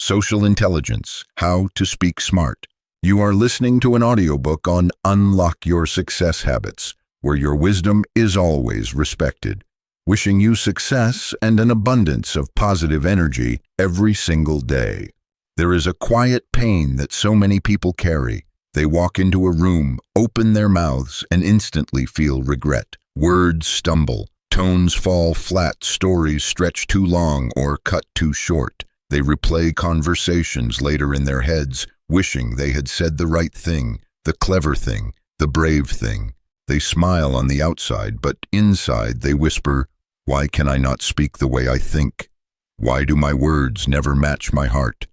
Social Intelligence, How to Speak Smart. You are listening to an audiobook on Unlock Your Success Habits, where your wisdom is always respected. Wishing you success and an abundance of positive energy every single day. There is a quiet pain that so many people carry. They walk into a room, open their mouths, and instantly feel regret. Words stumble, tones fall flat, stories stretch too long or cut too short. They replay conversations later in their heads, wishing they had said the right thing, the clever thing, the brave thing. They smile on the outside, but inside they whisper, "Why can I not speak the way I think? Why do my words never match my heart?"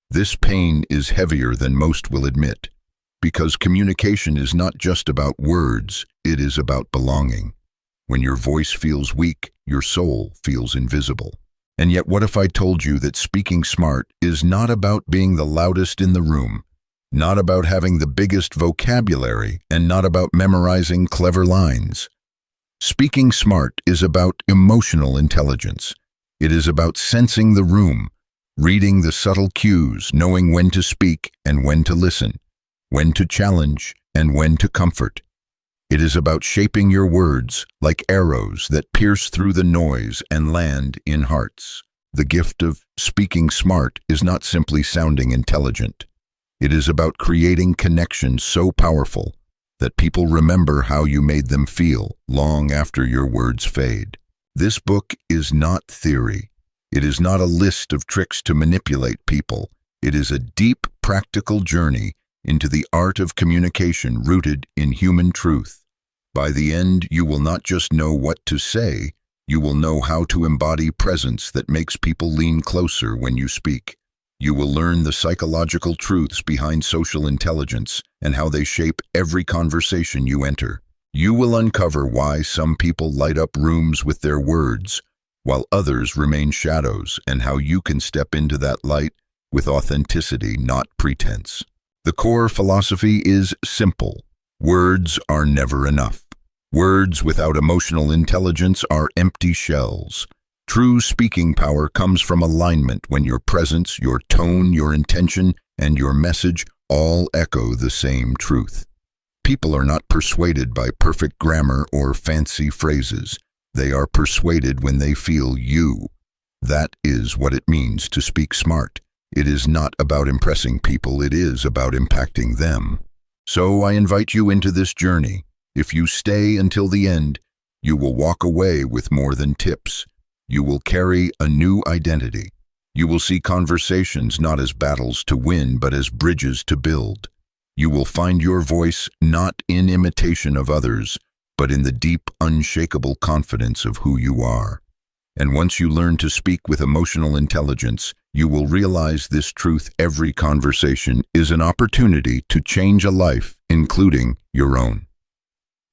This pain is heavier than most will admit, because communication is not just about words, it is about belonging. When your voice feels weak, your soul feels invisible. And yet, what if I told you that speaking smart is not about being the loudest in the room, not about having the biggest vocabulary, and not about memorizing clever lines? Speaking smart is about emotional intelligence. It is about sensing the room, reading the subtle cues, knowing when to speak and when to listen, when to challenge and when to comfort. It is about shaping your words like arrows that pierce through the noise and land in hearts. The gift of speaking smart is not simply sounding intelligent. It is about creating connections so powerful that people remember how you made them feel long after your words fade. This book is not theory. It is not a list of tricks to manipulate people. It is a deep, practical journey into the art of communication rooted in human truth. By the end, you will not just know what to say, you will know how to embody presence that makes people lean closer when you speak. You will learn the psychological truths behind social intelligence and how they shape every conversation you enter. You will uncover why some people light up rooms with their words, while others remain shadows, and how you can step into that light with authenticity, not pretense. The core philosophy is simple. Words are never enough. Words without emotional intelligence are empty shells. True speaking power comes from alignment, when your presence, your tone, your intention, and your message all echo the same truth. People are not persuaded by perfect grammar or fancy phrases. They are persuaded when they feel you. That is what it means to speak smart. It is not about impressing people, it is about impacting them. So I invite you into this journey. If you stay until the end, you will walk away with more than tips. You will carry a new identity. You will see conversations not as battles to win, but as bridges to build. You will find your voice not in imitation of others, but in the deep, unshakable confidence of who you are. And once you learn to speak with emotional intelligence, you will realize this truth: every conversation is an opportunity to change a life, including your own.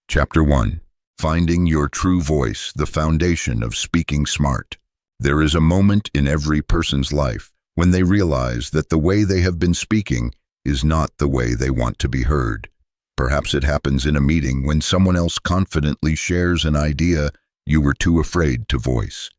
Chapter 1. Finding Your True Voice, the Foundation of Speaking Smart. There is a moment in every person's life when they realize that the way they have been speaking is not the way they want to be heard. Perhaps it happens in a meeting when someone else confidently shares an idea you were too afraid to voice.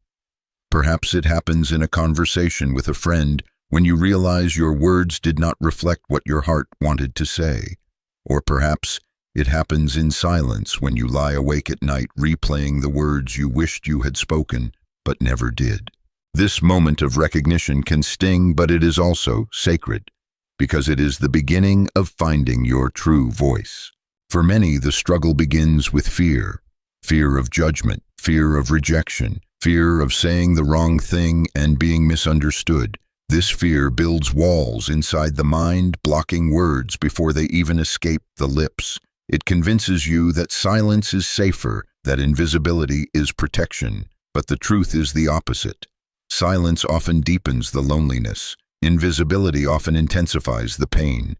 Perhaps it happens in a conversation with a friend when you realize your words did not reflect what your heart wanted to say. Or perhaps it happens in silence when you lie awake at night replaying the words you wished you had spoken but never did. This moment of recognition can sting, but it is also sacred, because it is the beginning of finding your true voice. For many, the struggle begins with fear. Fear of judgment, fear of rejection, fear of saying the wrong thing and being misunderstood. This fear builds walls inside the mind, blocking words before they even escape the lips. It convinces you that silence is safer, that invisibility is protection. But the truth is the opposite. Silence often deepens the loneliness. Invisibility often intensifies the pain.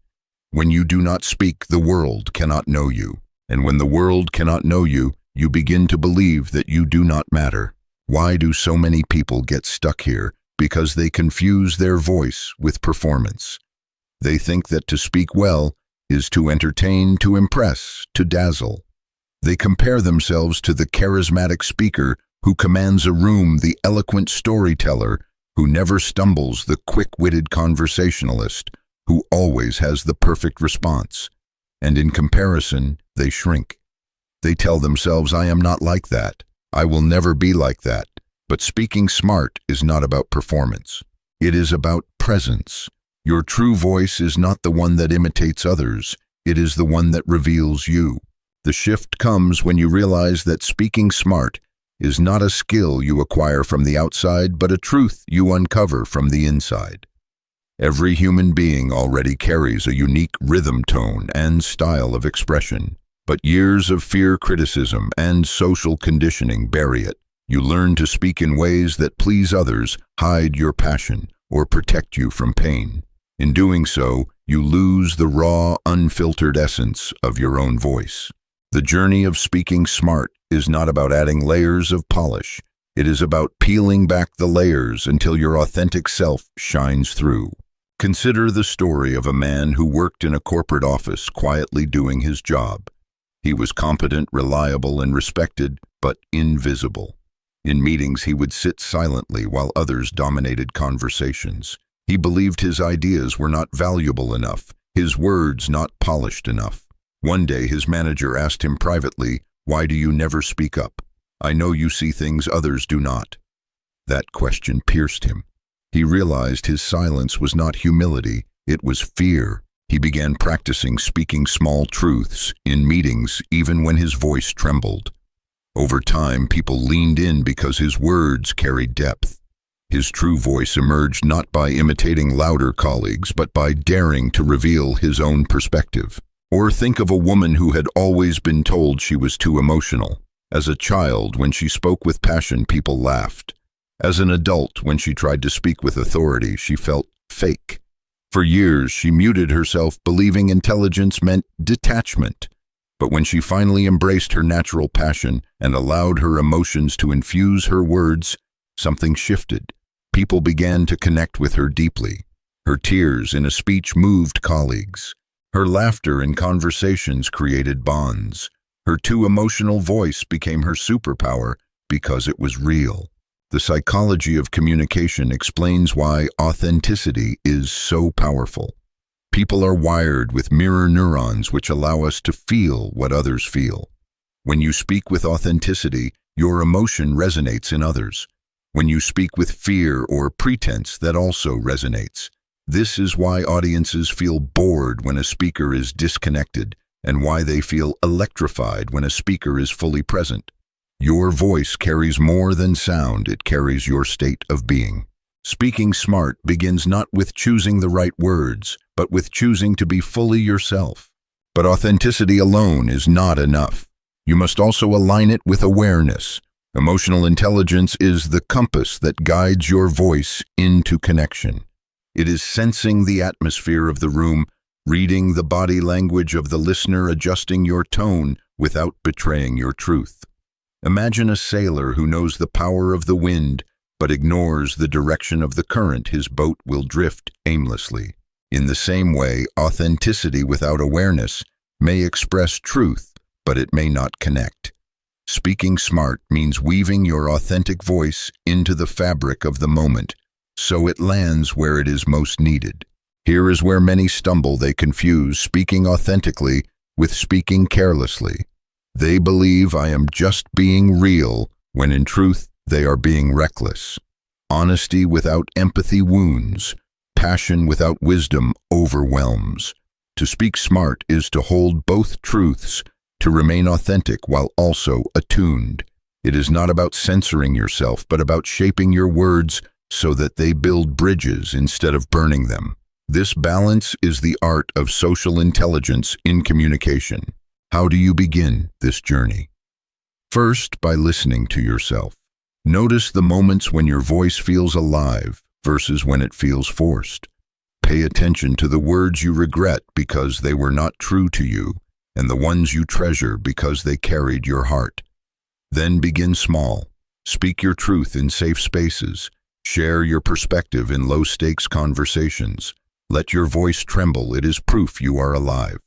When you do not speak, the world cannot know you. And when the world cannot know you, you begin to believe that you do not matter. Why do so many people get stuck here? Because they confuse their voice with performance. They think that to speak well is to entertain, to impress, to dazzle. They compare themselves to the charismatic speaker who commands a room, the eloquent storyteller who never stumbles, the quick-witted conversationalist who always has the perfect response. And in comparison, they shrink. They tell themselves, I am not like that. I will never be like that. But speaking smart is not about performance. It is about presence. Your true voice is not the one that imitates others. It is the one that reveals you. The shift comes when you realize that speaking smart is not a skill you acquire from the outside, but a truth you uncover from the inside. Every human being already carries a unique rhythm tone and style of expression, but years of fear, criticism, and social conditioning bury it. You learn to speak in ways that please others, hide your passion, or protect you from pain. In doing so, you lose the raw, unfiltered essence of your own voice. The journey of speaking smart is not about adding layers of polish. It is about peeling back the layers until your authentic self shines through. Consider the story of a man who worked in a corporate office quietly doing his job. He was competent, reliable, and respected, but invisible. In meetings, he would sit silently while others dominated conversations. He believed his ideas were not valuable enough, his words not polished enough. One day, his manager asked him privately, "Why do you never speak up? I know you see things others do not." That question pierced him. He realized his silence was not humility, it was fear. He began practicing speaking small truths in meetings, even when his voice trembled. Over time, people leaned in because his words carried depth. His true voice emerged not by imitating louder colleagues, but by daring to reveal his own perspective. Or think of a woman who had always been told she was too emotional. As a child, when she spoke with passion, people laughed. As an adult, when she tried to speak with authority, she felt fake. For years, she muted herself, believing intelligence meant detachment. But when she finally embraced her natural passion and allowed her emotions to infuse her words, something shifted. People began to connect with her deeply. Her tears in a speech moved colleagues. Her laughter in conversations created bonds. Her too emotional voice became her superpower because it was real. The psychology of communication explains why authenticity is so powerful. People are wired with mirror neurons which allow us to feel what others feel. When you speak with authenticity, your emotion resonates in others. When you speak with fear or pretense, that also resonates. This is why audiences feel bored when a speaker is disconnected, and why they feel electrified when a speaker is fully present. Your voice carries more than sound, it carries your state of being. Speaking smart begins not with choosing the right words, but with choosing to be fully yourself. But authenticity alone is not enough. You must also align it with awareness. Emotional intelligence is the compass that guides your voice into connection. It is sensing the atmosphere of the room, reading the body language of the listener, adjusting your tone without betraying your truth. Imagine a sailor who knows the power of the wind, but ignores the direction of the current. His boat will drift aimlessly. In the same way, authenticity without awareness may express truth, but it may not connect. Speaking smart means weaving your authentic voice into the fabric of the moment, so it lands where it is most needed. Here is where many stumble. They confuse speaking authentically with speaking carelessly. They believe I am just being real, when in truth they are being reckless. Honesty without empathy wounds. Passion without wisdom overwhelms. To speak smart is to hold both truths, to remain authentic while also attuned. It is not about censoring yourself, but about shaping your words so that they build bridges instead of burning them. This balance is the art of social intelligence in communication. How do you begin this journey? First, by listening to yourself. Notice the moments when your voice feels alive versus when it feels forced. Pay attention to the words you regret because they were not true to you, and the ones you treasure because they carried your heart. Then begin small. Speak your truth in safe spaces. Share your perspective in low-stakes conversations. Let your voice tremble. It is proof you are alive.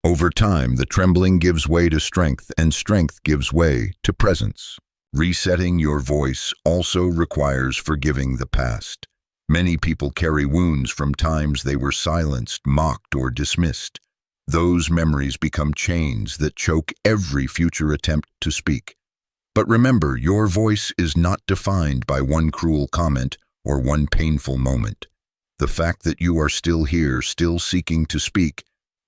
Over time, the trembling gives way to strength, and strength gives way to presence. Resetting your voice also requires forgiving the past. Many people carry wounds from times they were silenced, mocked, or dismissed. Those memories become chains that choke every future attempt to speak. But remember, your voice is not defined by one cruel comment or one painful moment. The fact that you are still here, still seeking to speak,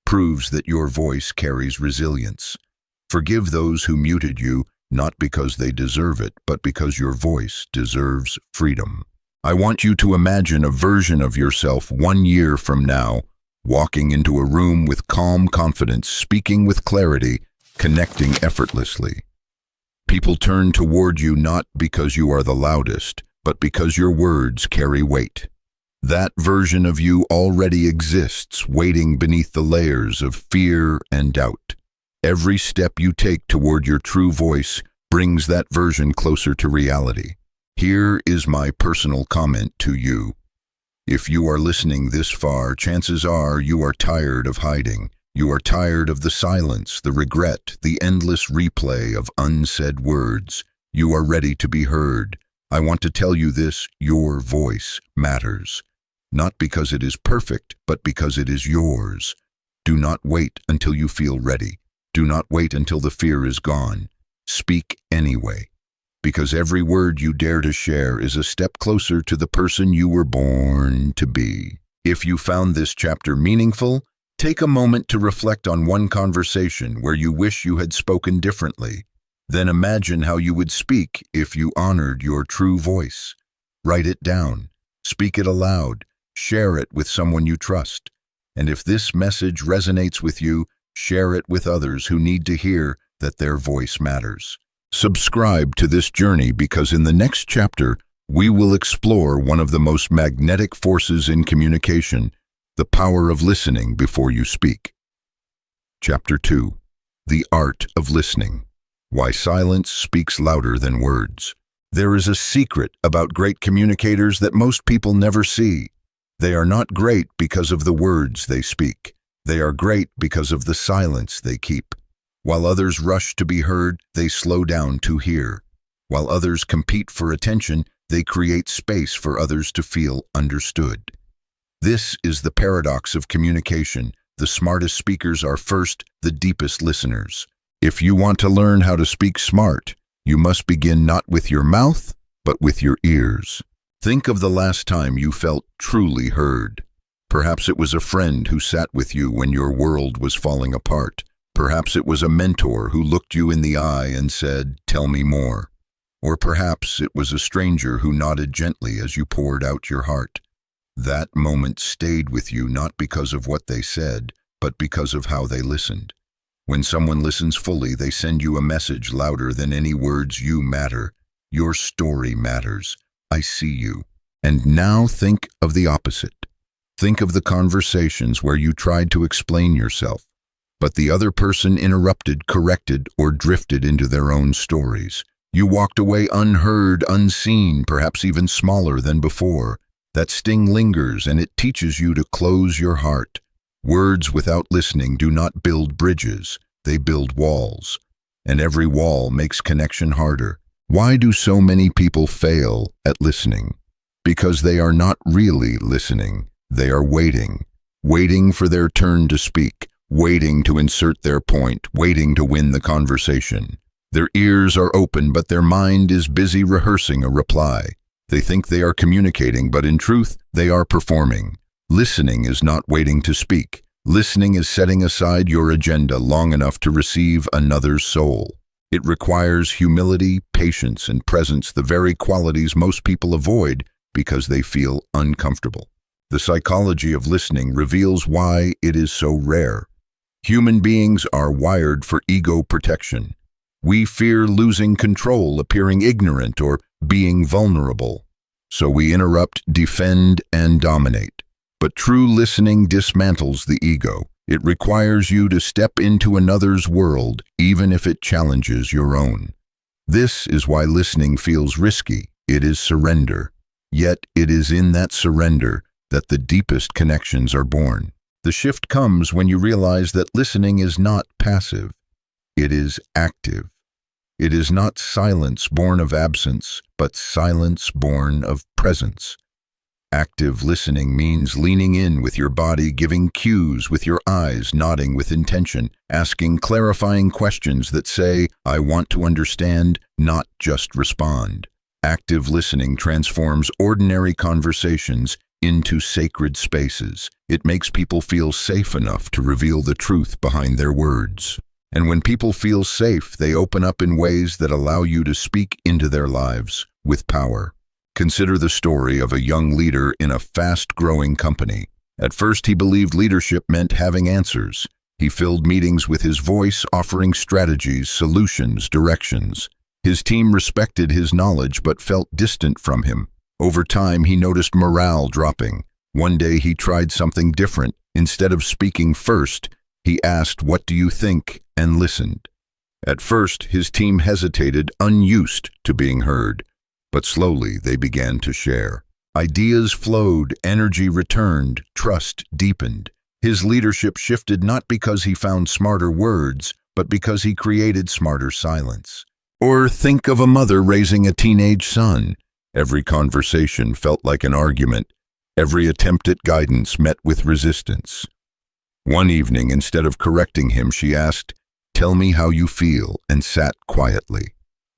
proves that your voice carries resilience. Forgive those who muted you, not because they deserve it, but because your voice deserves freedom. I want you to imagine a version of yourself 1 year from now, walking into a room with calm confidence, speaking with clarity, connecting effortlessly. People turn toward you not because you are the loudest, but because your words carry weight. That version of you already exists, waiting beneath the layers of fear and doubt. Every step you take toward your true voice brings that version closer to reality. Here is my personal comment to you. If you are listening this far, chances are you are tired of hiding. You are tired of the silence, the regret, the endless replay of unsaid words. You are ready to be heard. I want to tell you this: your voice matters. Not because it is perfect, but because it is yours. Do not wait until you feel ready. Do not wait until the fear is gone. Speak anyway, because every word you dare to share is a step closer to the person you were born to be. If you found this chapter meaningful, take a moment to reflect on one conversation where you wish you had spoken differently. Then imagine how you would speak if you honored your true voice. Write it down. Speak it aloud. Share it with someone you trust. And if this message resonates with you, share it with others who need to hear that their voice matters. Subscribe to this journey, because in the next chapter, we will explore one of the most magnetic forces in communication: the power of listening before you speak. Chapter 2. The Art of Listening. Why Silence Speaks Louder Than Words. There is a secret about great communicators that most people never see. They are not great because of the words they speak. They are great because of the silence they keep. While others rush to be heard, they slow down to hear. While others compete for attention, they create space for others to feel understood. This is the paradox of communication. The smartest speakers are first the deepest listeners. If you want to learn how to speak smart, you must begin not with your mouth, but with your ears. Think of the last time you felt truly heard. Perhaps it was a friend who sat with you when your world was falling apart. Perhaps it was a mentor who looked you in the eye and said, "Tell me more." Or perhaps it was a stranger who nodded gently as you poured out your heart. That moment stayed with you not because of what they said, but because of how they listened. When someone listens fully, they send you a message louder than any words. You matter. Your story matters. I see you. And now think of the opposite. Think of the conversations where you tried to explain yourself, but the other person interrupted, corrected, or drifted into their own stories. You walked away unheard, unseen, perhaps even smaller than before. That sting lingers, and it teaches you to close your heart. Words without listening do not build bridges, they build walls. And every wall makes connection harder. Why do so many people fail at listening? Because they are not really listening. They are waiting. Waiting for their turn to speak. Waiting to insert their point, waiting to win the conversation. Their ears are open, but their mind is busy rehearsing a reply. They think they are communicating, but in truth, they are performing. Listening is not waiting to speak. Listening is setting aside your agenda long enough to receive another's soul. It requires humility, patience, and presence, the very qualities most people avoid because they feel uncomfortable. The psychology of listening reveals why it is so rare. Human beings are wired for ego protection. We fear losing control, appearing ignorant, or being vulnerable. So we interrupt, defend, and dominate. But true listening dismantles the ego. It requires you to step into another's world, even if it challenges your own. This is why listening feels risky. It is surrender. Yet it is in that surrender that the deepest connections are born. The shift comes when you realize that listening is not passive. It is active. It is not silence born of absence, but silence born of presence. Active listening means leaning in with your body, giving cues with your eyes, nodding with intention, asking clarifying questions that say, "I want to understand," not just respond. Active listening transforms ordinary conversations into sacred spaces. It makes people feel safe enough to reveal the truth behind their words. And when people feel safe, they open up in ways that allow you to speak into their lives with power. Consider the story of a young leader in a fast-growing company. At first, he believed leadership meant having answers. He filled meetings with his voice, offering strategies, solutions, directions. His team respected his knowledge but felt distant from him. Over time, he noticed morale dropping. One day, he tried something different. Instead of speaking first, he asked, "What do you think?" and listened. At first, his team hesitated, unused to being heard. But slowly, they began to share. Ideas flowed, energy returned, trust deepened. His leadership shifted not because he found smarter words, but because he created smarter silence. Or think of a mother raising a teenage son. Every conversation felt like an argument. Every attempt at guidance met with resistance. One evening, instead of correcting him, she asked, "Tell me how you feel," and sat quietly.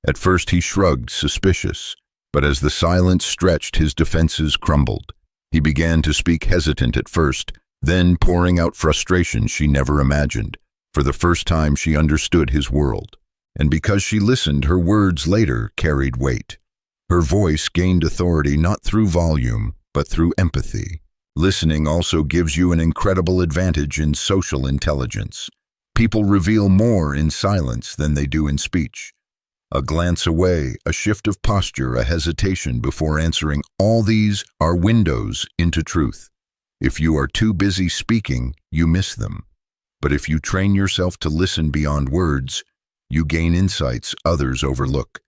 At first he shrugged, suspicious, but as the silence stretched, his defenses crumbled. He began to speak, hesitant at first, then pouring out frustration she never imagined. For the first time, she understood his world. And because she listened, her words later carried weight. Her voice gained authority not through volume, but through empathy. Listening also gives you an incredible advantage in social intelligence. People reveal more in silence than they do in speech. A glance away, a shift of posture, a hesitation before answering, all these are windows into truth. If you are too busy speaking, you miss them. But if you train yourself to listen beyond words, you gain insights others overlook.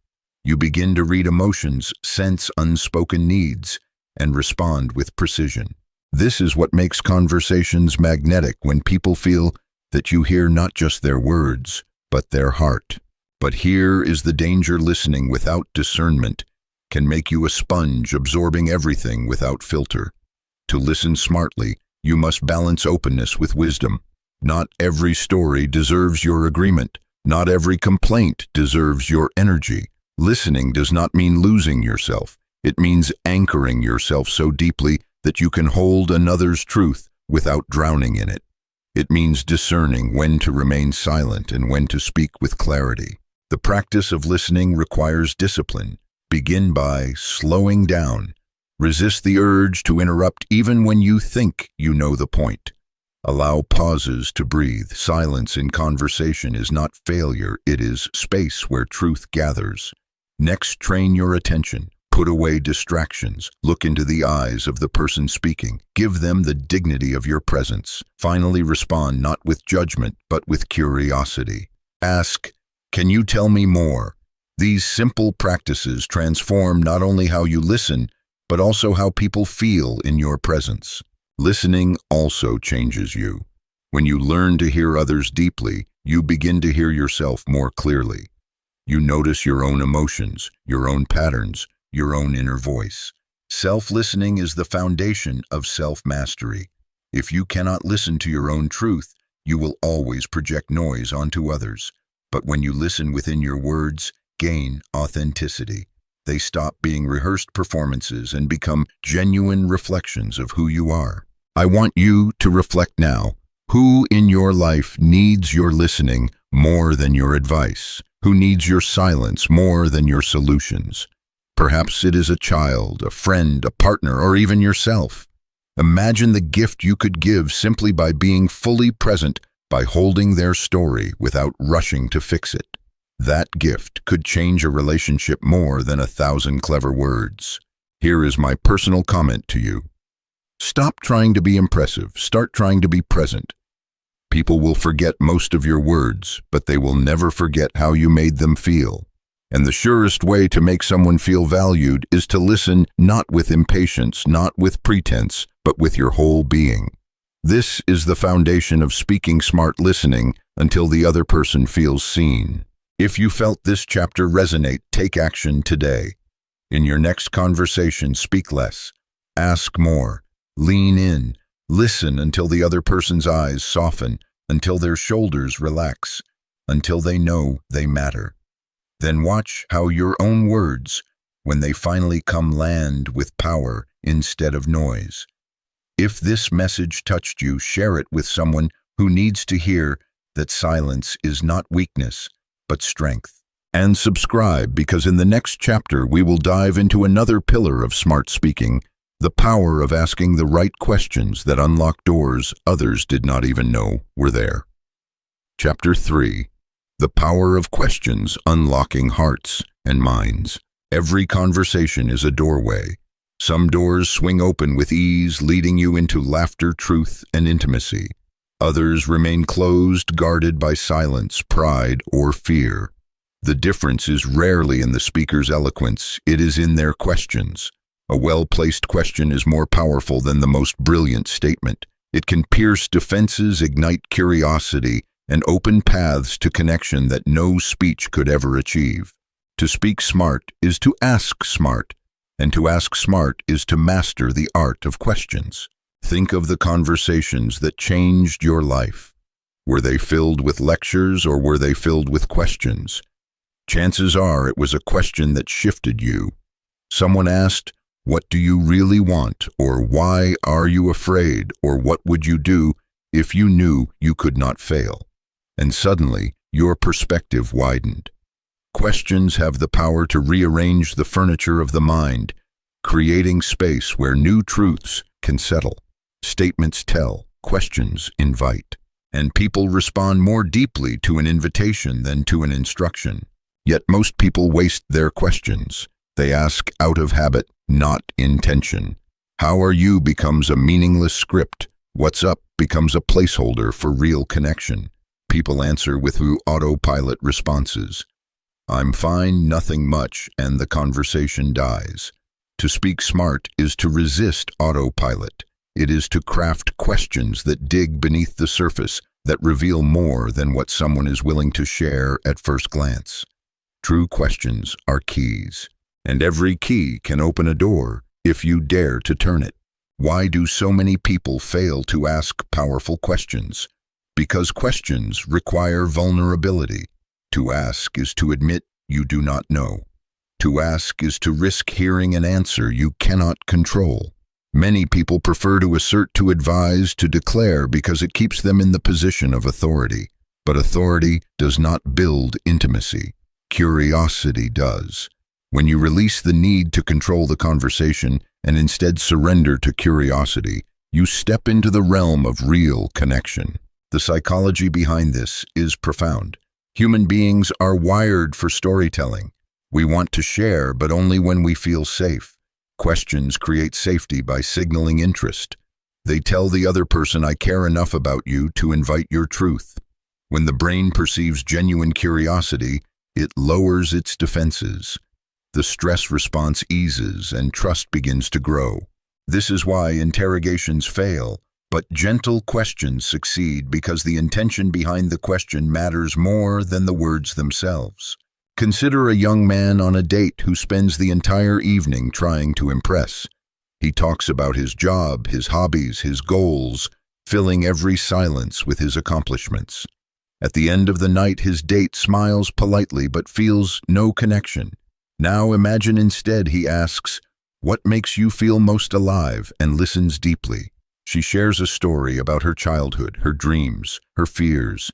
You begin to read emotions, sense unspoken needs, and respond with precision. This is what makes conversations magnetic, when people feel that you hear not just their words, but their heart. But here is the danger: listening without discernment can make you a sponge, absorbing everything without filter. To listen smartly, you must balance openness with wisdom. Not every story deserves your agreement. Not every complaint deserves your energy. Listening does not mean losing yourself. It means anchoring yourself so deeply that you can hold another's truth without drowning in it. It means discerning when to remain silent and when to speak with clarity. The practice of listening requires discipline. Begin by slowing down. Resist the urge to interrupt even when you think you know the point. Allow pauses to breathe. Silence in conversation is not failure, it is space where truth gathers. Next, train your attention. Put away distractions. Look into the eyes of the person speaking. Give them the dignity of your presence. Finally, respond not with judgment, but with curiosity. Ask, "Can you tell me more?" These simple practices transform not only how you listen, but also how people feel in your presence. Listening also changes you. When you learn to hear others deeply, you begin to hear yourself more clearly. You notice your own emotions, your own patterns, your own inner voice. Self-listening is the foundation of self-mastery. If you cannot listen to your own truth, you will always project noise onto others. But when you listen within your words, gain authenticity. They stop being rehearsed performances and become genuine reflections of who you are. I want you to reflect now. Who in your life needs your listening more than your advice? Who needs your silence more than your solutions? Perhaps it is a child, a friend, a partner, or even yourself. Imagine the gift you could give simply by being fully present, by holding their story without rushing to fix it. That gift could change a relationship more than 1,000 clever words. Here is my personal comment to you. Stop trying to be impressive. Start trying to be present. People will forget most of your words, but they will never forget how you made them feel. And the surest way to make someone feel valued is to listen not with impatience, not with pretense, but with your whole being. This is the foundation of speaking smart listening until the other person feels seen. If you felt this chapter resonate, take action today. In your next conversation, speak less, Ask more. Lean in. Listen until the other person's eyes soften, until their shoulders relax, until they know they matter. Then watch how your own words, when they finally come, land with power instead of noise. If this message touched you, share it with someone who needs to hear that silence is not weakness, but strength. And subscribe, because in the next chapter we will dive into another pillar of smart speaking, the power of asking the right questions that unlock doors others did not even know were there. Chapter 3. The power of questions unlocking hearts and minds. Every conversation is a doorway. Some doors swing open with ease, leading you into laughter, truth, and intimacy. Others remain closed, guarded by silence, pride, or fear. The difference is rarely in the speaker's eloquence, it is in their questions. A well-placed question is more powerful than the most brilliant statement. It can pierce defenses, ignite curiosity, and open paths to connection that no speech could ever achieve. To speak smart is to ask smart, and to ask smart is to master the art of questions. Think of the conversations that changed your life. Were they filled with lectures, or were they filled with questions? Chances are it was a question that shifted you. Someone asked, "What do you really want?" or "Why are you afraid?" or "What would you do if you knew you could not fail?" And suddenly, your perspective widened. Questions have the power to rearrange the furniture of the mind, creating space where new truths can settle. Statements tell, questions invite, and people respond more deeply to an invitation than to an instruction. Yet most people waste their questions. They ask out of habit, not intention. How are you becomes a meaningless script. What's up becomes a placeholder for real connection. People answer with autopilot responses. I'm fine, nothing much, and the conversation dies. To speak smart is to resist autopilot. It is to craft questions that dig beneath the surface, that reveal more than what someone is willing to share at first glance. True questions are keys, and every key can open a door if you dare to turn it. Why do so many people fail to ask powerful questions? Because questions require vulnerability. To ask is to admit you do not know. To ask is to risk hearing an answer you cannot control. Many people prefer to assert, to advise, to declare because it keeps them in the position of authority. But authority does not build intimacy. Curiosity does. When you release the need to control the conversation and instead surrender to curiosity, you step into the realm of real connection. The psychology behind this is profound. Human beings are wired for storytelling. We want to share, but only when we feel safe. Questions create safety by signaling interest. They tell the other person, "I care enough about you to invite your truth." When the brain perceives genuine curiosity, it lowers its defenses. The stress response eases and trust begins to grow. This is why interrogations fail, but gentle questions succeed, because the intention behind the question matters more than the words themselves. Consider a young man on a date who spends the entire evening trying to impress. He talks about his job, his hobbies, his goals, filling every silence with his accomplishments. At the end of the night, his date smiles politely but feels no connection. Now imagine instead he asks, "What makes you feel most alive?" and listens deeply. She shares a story about her childhood, her dreams, her fears.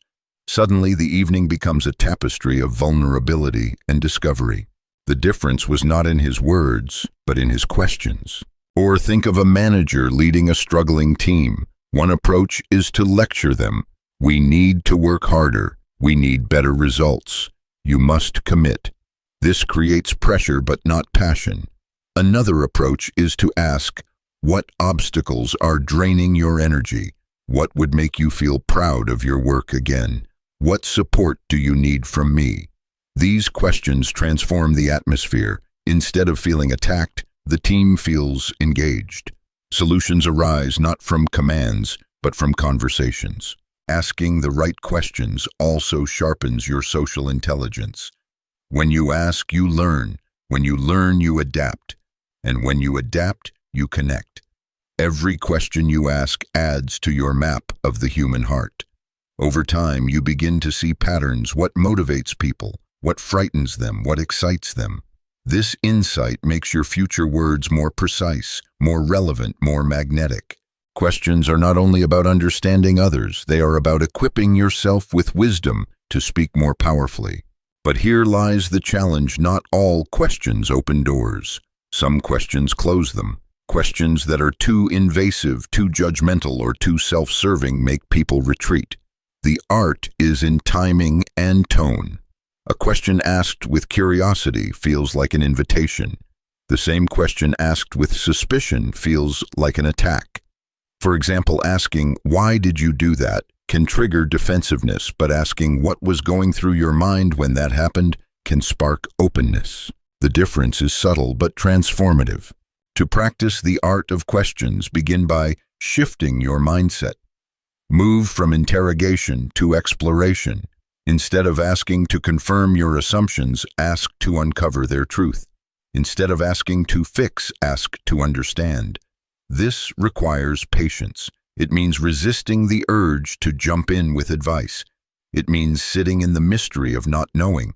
Suddenly, the evening becomes a tapestry of vulnerability and discovery. The difference was not in his words, but in his questions. Or think of a manager leading a struggling team. One approach is to lecture them. "We need to work harder. We need better results. You must commit." This creates pressure but not passion. Another approach is to ask, "What obstacles are draining your energy? What would make you feel proud of your work again? What support do you need from me?" These questions transform the atmosphere. Instead of feeling attacked, the team feels engaged. Solutions arise not from commands, but from conversations. Asking the right questions also sharpens your social intelligence. When you ask, you learn. When you learn, you adapt. And when you adapt, you connect. Every question you ask adds to your map of the human heart. Over time, you begin to see patterns: what motivates people, what frightens them, what excites them. This insight makes your future words more precise, more relevant, more magnetic. Questions are not only about understanding others, they are about equipping yourself with wisdom to speak more powerfully. But here lies the challenge: not all questions open doors. Some questions close them. Questions that are too invasive, too judgmental, or too self-serving make people retreat. The art is in timing and tone. A question asked with curiosity feels like an invitation. The same question asked with suspicion feels like an attack. For example, asking, "Why did you do that?" can trigger defensiveness, but asking what was going through your mind when that happened can spark openness. The difference is subtle but transformative. To practice the art of questions, begin by shifting your mindset. Move from interrogation to exploration. Instead of asking to confirm your assumptions, ask to uncover their truth. Instead of asking to fix, ask to understand. This requires patience. It means resisting the urge to jump in with advice. It means sitting in the mystery of not knowing,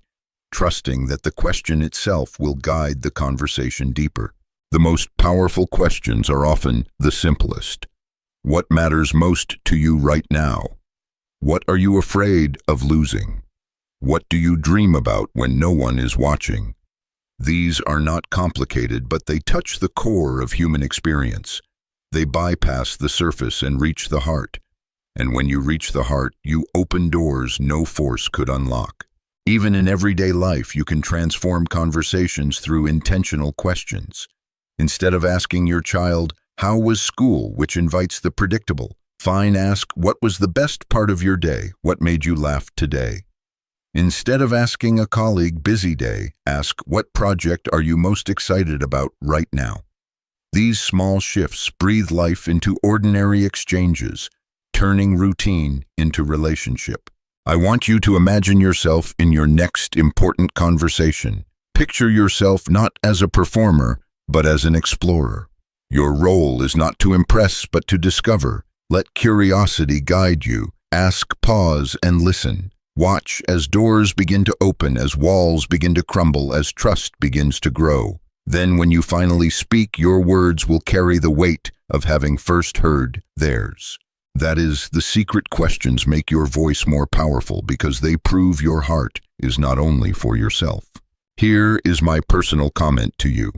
trusting that the question itself will guide the conversation deeper. The most powerful questions are often the simplest. What matters most to you right now? What are you afraid of losing? What do you dream about when no one is watching? These are not complicated, but they touch the core of human experience. They bypass the surface and reach the heart. And when you reach the heart, you open doors no force could unlock. Even in everyday life, you can transform conversations through intentional questions. Instead of asking your child, "How was school?" which invites the predictable, ask, "What was the best part of your day? What made you laugh today?" Instead of asking a colleague, "Busy day," ask, "What project are you most excited about right now?" These small shifts breathe life into ordinary exchanges, turning routine into relationship. I want you to imagine yourself in your next important conversation. Picture yourself not as a performer, but as an explorer. Your role is not to impress, but to discover. Let curiosity guide you. Ask, pause, and listen. Watch as doors begin to open, as walls begin to crumble, as trust begins to grow. Then when you finally speak, your words will carry the weight of having first heard theirs. That is, the secret questions make your voice more powerful because they prove your heart is not only for yourself. Here is my personal comment to you.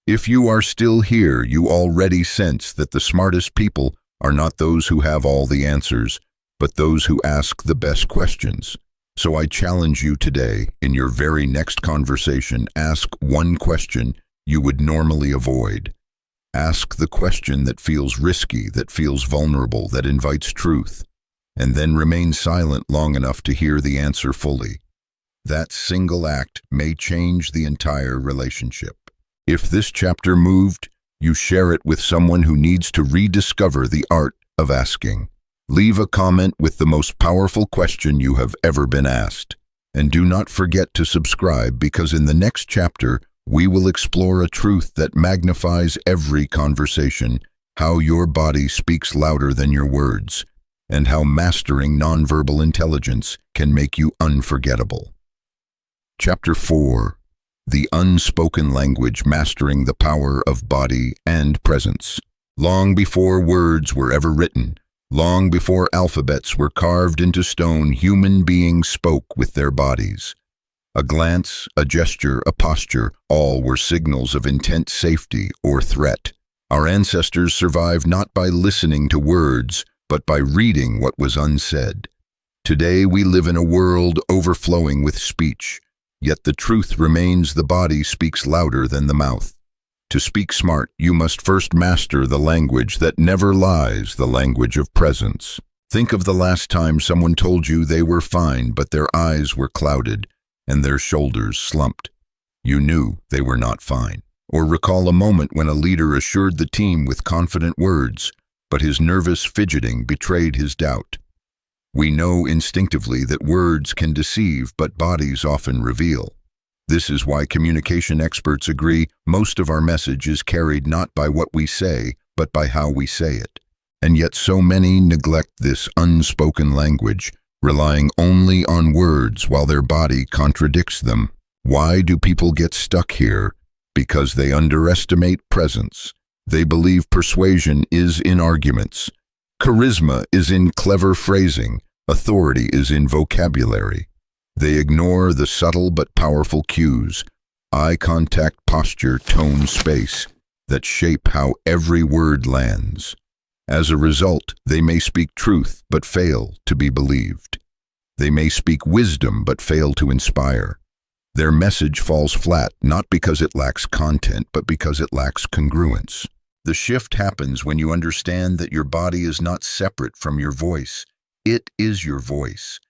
If you are still here, you already sense that the smartest people are not those who have all the answers, but those who ask the best questions. So I challenge you today, in your very next conversation, ask one question you would normally avoid. Ask the question that feels risky, that feels vulnerable, that invites truth, and then remain silent long enough to hear the answer fully. That single act may change the entire relationship. If this chapter moved, you share it with someone who needs to rediscover the art of asking. Leave a comment with the most powerful question you have ever been asked. And do not forget to subscribe, because in the next chapter, we will explore a truth that magnifies every conversation: how your body speaks louder than your words, and how mastering nonverbal intelligence can make you unforgettable. Chapter 4. The Unspoken Language: Mastering the Power of Body and Presence. Long before words were ever written, long before alphabets were carved into stone, human beings spoke with their bodies. A glance, a gesture, a posture, all were signals of intent, safety, or threat. Our ancestors survived not by listening to words, but by reading what was unsaid. Today we live in a world overflowing with speech, yet the truth remains: the body speaks louder than the mouth. To speak smart, you must first master the language that never lies, the language of presence. Think of the last time someone told you they were fine, but their eyes were clouded and their shoulders slumped. You knew they were not fine. Or recall a moment when a leader assured the team with confident words, but his nervous fidgeting betrayed his doubt. We know instinctively that words can deceive, but bodies often reveal. This is why communication experts agree most of our message is carried not by what we say, but by how we say it. And yet so many neglect this unspoken language, relying only on words while their body contradicts them. Why do people get stuck here? Because they underestimate presence. They believe persuasion is in arguments. Charisma is in clever phrasing. Authority is in vocabulary. They ignore the subtle but powerful cues, eye contact, posture, tone, space, that shape how every word lands. As a result, they may speak truth but fail to be believed. They may speak wisdom but fail to inspire. Their message falls flat not because it lacks content, but because it lacks congruence. The shift happens when you understand that your body is not separate from your voice. It is your voice.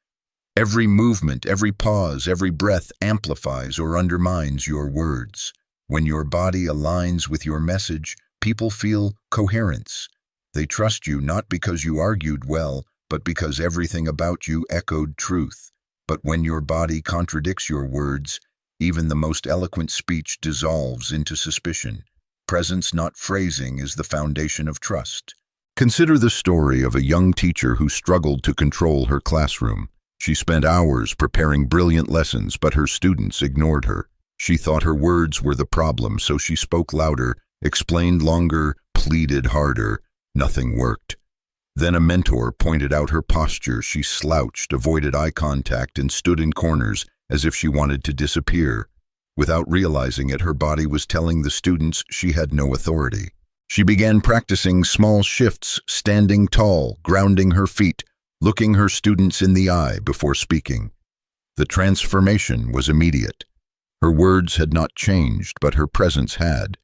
Every movement, every pause, every breath amplifies or undermines your words. When your body aligns with your message, people feel coherence. They trust you not because you argued well, but because everything about you echoed truth. But when your body contradicts your words, even the most eloquent speech dissolves into suspicion. Presence, not phrasing, is the foundation of trust. Consider the story of a young teacher who struggled to control her classroom. She spent hours preparing brilliant lessons, but her students ignored her. She thought her words were the problem, so she spoke louder, explained longer, pleaded harder. Nothing worked. Then a mentor pointed out her posture. She slouched, avoided eye contact, and stood in corners as if she wanted to disappear. Without realizing it, her body was telling the students she had no authority. She began practicing small shifts, standing tall, grounding her feet, looking her students in the eye before speaking. The transformation was immediate. Her words had not changed, but her presence had.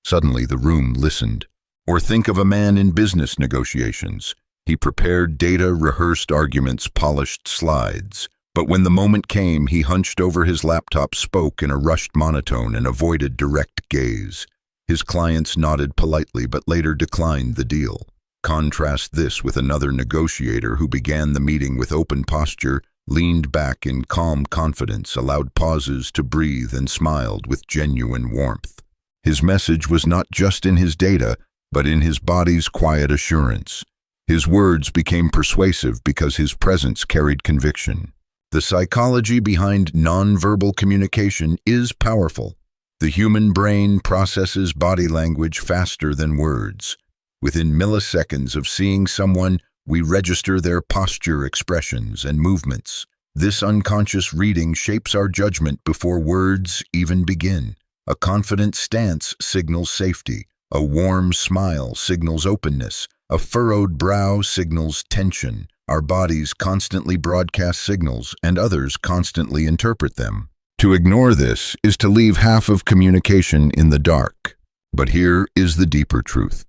Suddenly the room listened. Or think of a man in business negotiations. He prepared data, rehearsed arguments, polished slides. But when the moment came, he hunched over his laptop, spoke in a rushed monotone, and avoided direct gaze. His clients nodded politely, but later declined the deal. Contrast this with another negotiator who began the meeting with open posture, leaned back in calm confidence, allowed pauses to breathe, and smiled with genuine warmth. His message was not just in his data, but in his body's quiet assurance. His words became persuasive because his presence carried conviction. The psychology behind nonverbal communication is powerful. The human brain processes body language faster than words. Within milliseconds of seeing someone, we register their posture, expressions, and movements. This unconscious reading shapes our judgment before words even begin. A confident stance signals safety. A warm smile signals openness. A furrowed brow signals tension. Our bodies constantly broadcast signals, and others constantly interpret them. To ignore this is to leave half of communication in the dark. But here is the deeper truth.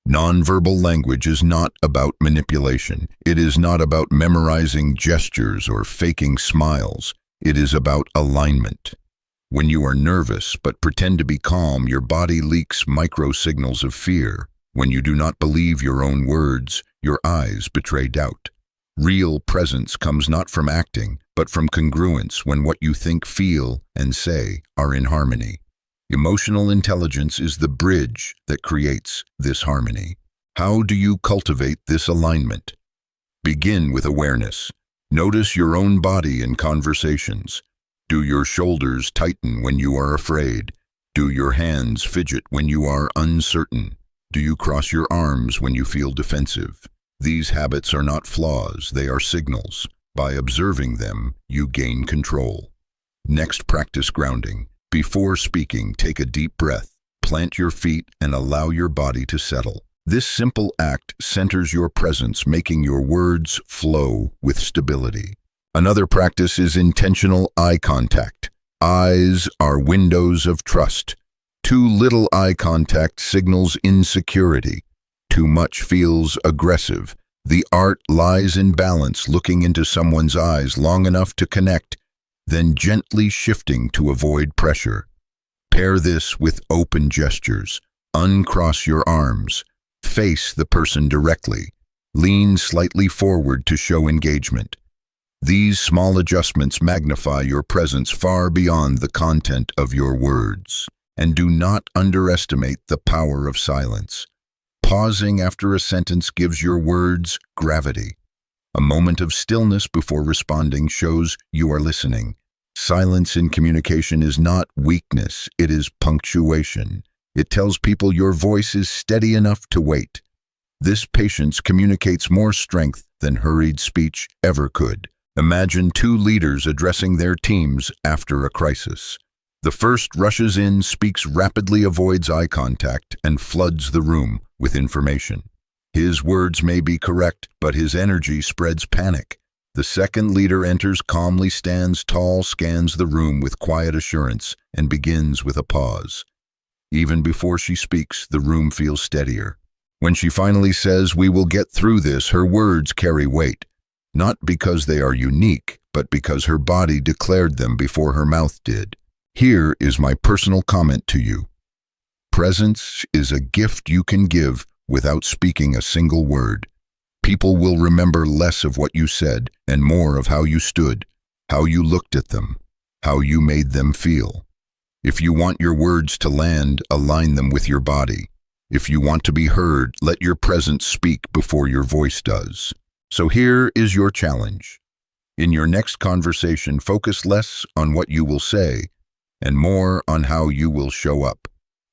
Nonverbal language is not about manipulation. It is not about memorizing gestures or faking smiles. It is about alignment. When you are nervous but pretend to be calm, your body leaks micro-signals of fear. When you do not believe your own words, your eyes betray doubt. Real presence comes not from acting, but from congruence, when what you think, feel, and say are in harmony. Emotional intelligence is the bridge that creates this harmony. How do you cultivate this alignment? Begin with awareness. Notice your own body in conversations. Do your shoulders tighten when you are afraid? Do your hands fidget when you are uncertain? Do you cross your arms when you feel defensive? These habits are not flaws, they are signals. By observing them, you gain control. Next, practice grounding. Before speaking, take a deep breath, plant your feet, and allow your body to settle. This simple act centers your presence, making your words flow with stability. Another practice is intentional eye contact. Eyes are windows of trust. Too little eye contact signals insecurity. Too much feels aggressive. The art lies in balance, looking into someone's eyes long enough to connect, then gently shifting to avoid pressure. Pair this with open gestures. Uncross your arms. Face the person directly. Lean slightly forward to show engagement. These small adjustments magnify your presence far beyond the content of your words. And do not underestimate the power of silence. Pausing after a sentence gives your words gravity. A moment of stillness before responding shows you are listening. Silence in communication is not weakness, it is punctuation. It tells people your voice is steady enough to wait. This patience communicates more strength than hurried speech ever could. Imagine two leaders addressing their teams after a crisis. The first rushes in, speaks rapidly, avoids eye contact, and floods the room with information. His words may be correct, but his energy spreads panic. The second leader enters calmly, stands tall, scans the room with quiet assurance, and begins with a pause. Even before she speaks, the room feels steadier. When she finally says, "We will get through this," her words carry weight, not because they are unique, but because her body declared them before her mouth did. Here is my personal comment to you. Presence is a gift you can give without speaking a single word. People will remember less of what you said and more of how you stood, how you looked at them, how you made them feel. If you want your words to land, align them with your body. If you want to be heard, let your presence speak before your voice does. So here is your challenge. In your next conversation, focus less on what you will say and more on how you will show up.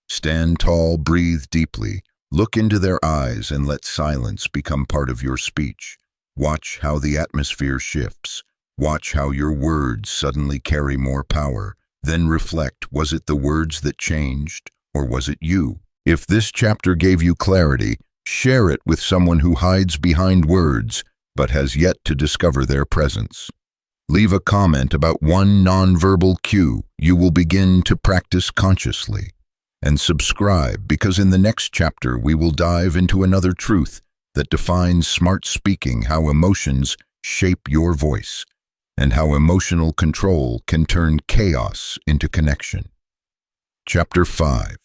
Stand tall, breathe deeply, look into their eyes, and let silence become part of your speech. Watch how the atmosphere shifts. Watch how your words suddenly carry more power. Then reflect, was it the words that changed, or was it you? If this chapter gave you clarity, share it with someone who hides behind words but has yet to discover their presence. Leave a comment about one nonverbal cue you will begin to practice consciously. And subscribe, because in the next chapter we will dive into another truth that defines smart speaking, how emotions shape your voice, and how emotional control can turn chaos into connection. Chapter 5.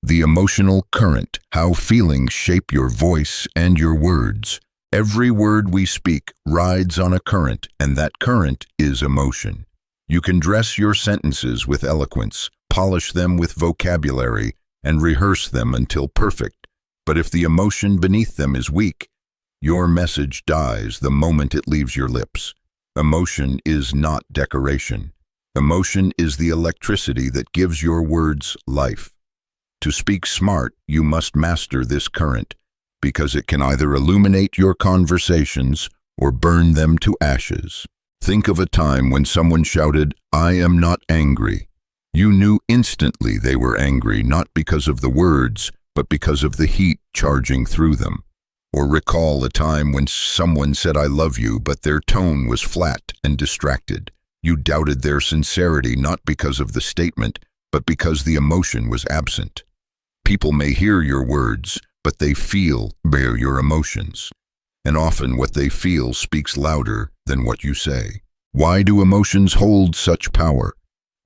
The Emotional Current, how feelings shape your voice and your words. Every word we speak rides on a current, and that current is emotion. You can dress your sentences with eloquence, polish them with vocabulary, and rehearse them until perfect. But if the emotion beneath them is weak, your message dies the moment it leaves your lips. Emotion is not decoration. Emotion is the electricity that gives your words life. To speak smart, you must master this current, because it can either illuminate your conversations or burn them to ashes. Think of a time when someone shouted, "I am not angry." You knew instantly they were angry, not because of the words, but because of the heat charging through them. Or recall a time when someone said, "I love you," but their tone was flat and distracted. You doubted their sincerity, not because of the statement, but because the emotion was absent. People may hear your words, but they feel bear your emotions. And often what they feel speaks louder than what you say. Why do emotions hold such power?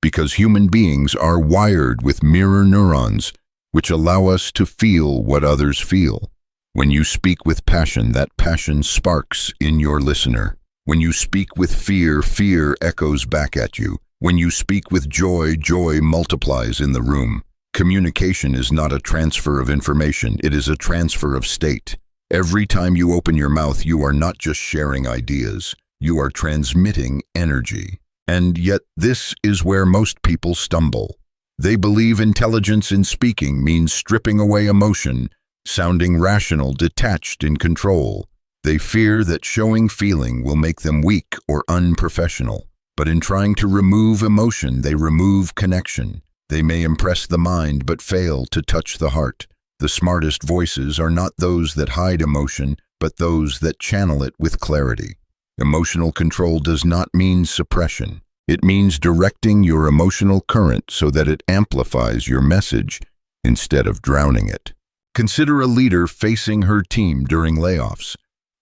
Because human beings are wired with mirror neurons, which allow us to feel what others feel. When you speak with passion, that passion sparks in your listener. When you speak with fear, fear echoes back at you. When you speak with joy, joy multiplies in the room. Communication is not a transfer of information, it is a transfer of state. Every time you open your mouth, you are not just sharing ideas, you are transmitting energy. And yet this is where most people stumble. They believe intelligence in speaking means stripping away emotion, sounding rational, detached, in control. They fear that showing feeling will make them weak or unprofessional. But in trying to remove emotion, they remove connection. They may impress the mind but fail to touch the heart. The smartest voices are not those that hide emotion, but those that channel it with clarity. Emotional control does not mean suppression. It means directing your emotional current so that it amplifies your message instead of drowning it. Consider a leader facing her team during layoffs.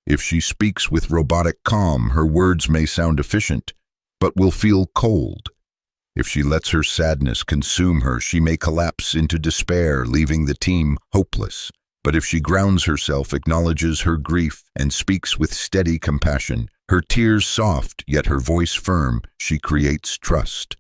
If she speaks with robotic calm, her words may sound efficient, but will feel cold. If she lets her sadness consume her, she may collapse into despair, leaving the team hopeless. But if she grounds herself, acknowledges her grief, and speaks with steady compassion, Her tears soft, yet her voice firm, she creates trust.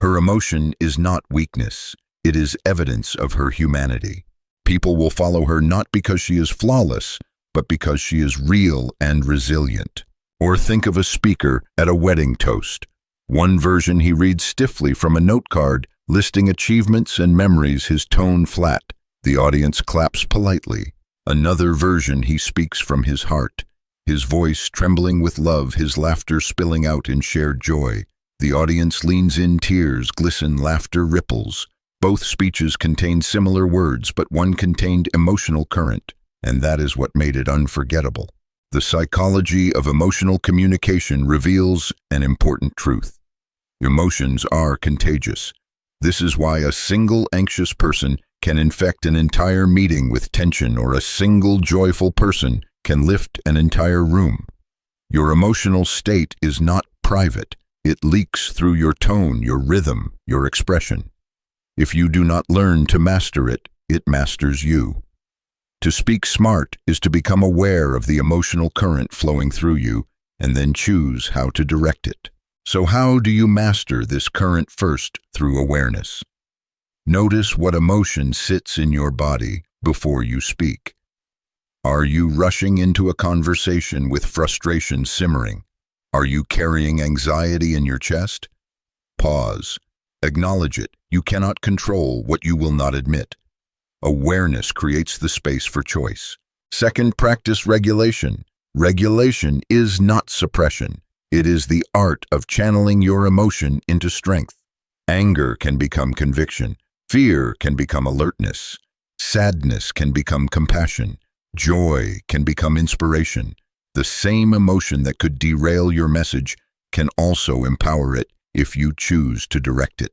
Her emotion is not weakness, it is evidence of her humanity. People will follow her not because she is flawless, but because she is real and resilient. Or think of a speaker at a wedding toast. One version he reads stiffly from a note card, listing achievements and memories, his tone flat. The audience claps politely. Another version he speaks from his heart, his voice trembling with love, his laughter spilling out in shared joy. The audience leans in, tears glisten, laughter ripples. Both speeches contained similar words, but one contained emotional current, and that is what made it unforgettable. The psychology of emotional communication reveals an important truth. Emotions are contagious. This is why a single anxious person can infect an entire meeting with tension, or a single joyful person can lift an entire room. Your emotional state is not private. It leaks through your tone, your rhythm, your expression. If you do not learn to master it, it masters you. To speak smart is to become aware of the emotional current flowing through you and then choose how to direct it. So how do you master this current? First, through awareness. Notice what emotion sits in your body before you speak. Are you rushing into a conversation with frustration simmering? Are you carrying anxiety in your chest? Pause. Acknowledge it. You cannot control what you will not admit. Awareness creates the space for choice. Second, practice regulation. Regulation is not suppression. It is the art of channeling your emotion into strength. Anger can become conviction. Fear can become alertness. Sadness can become compassion. Joy can become inspiration. The same emotion that could derail your message can also empower it if you choose to direct it.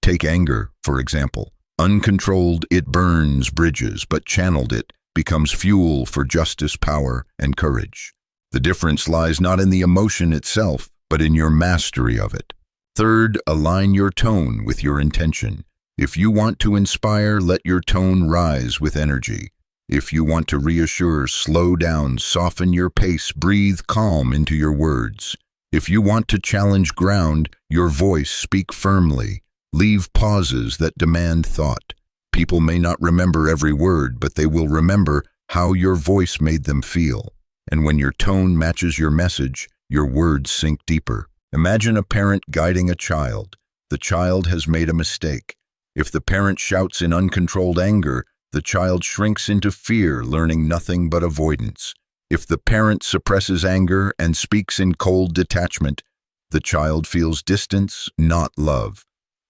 Take anger, for example. Uncontrolled, it burns bridges, but channeled, it becomes fuel for justice, power, and courage. The difference lies not in the emotion itself, but in your mastery of it. Third, align your tone with your intention. If you want to inspire, let your tone rise with energy. If you want to reassure, slow down, soften your pace, breathe calm into your words. If you want to challenge ground, your voice, speak firmly. Leave pauses that demand thought. People may not remember every word, but they will remember how your voice made them feel. And when your tone matches your message, your words sink deeper. Imagine a parent guiding a child. The child has made a mistake. If the parent shouts in uncontrolled anger, the child shrinks into fear, learning nothing but avoidance. If the parent suppresses anger and speaks in cold detachment, the child feels distance, not love.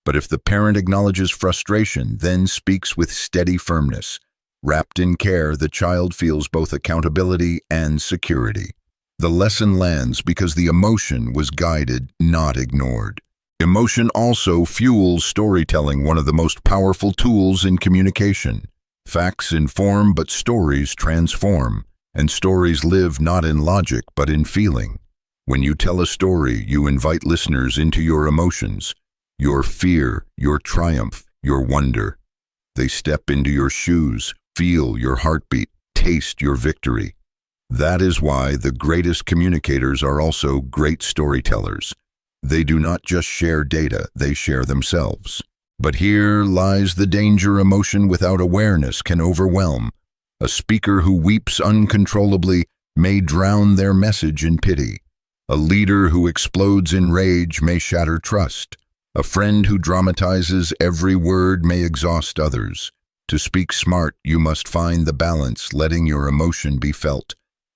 But if the parent acknowledges frustration, then speaks with steady firmness, wrapped in care, the child feels both accountability and security. The lesson lands because the emotion was guided, not ignored. Emotion also fuels storytelling, one of the most powerful tools in communication. Facts inform, but stories transform, and stories live not in logic, but in feeling. When you tell a story, you invite listeners into your emotions, your fear, your triumph, your wonder. They step into your shoes, feel your heartbeat, taste your victory. That is why the greatest communicators are also great storytellers. They do not just share data, they share themselves. But here lies the danger. Emotion without awareness can overwhelm. A speaker who weeps uncontrollably may drown their message in pity. A leader who explodes in rage may shatter trust. A friend who dramatizes every word may exhaust others. To speak smart, you must find the balance, letting your emotion be felt,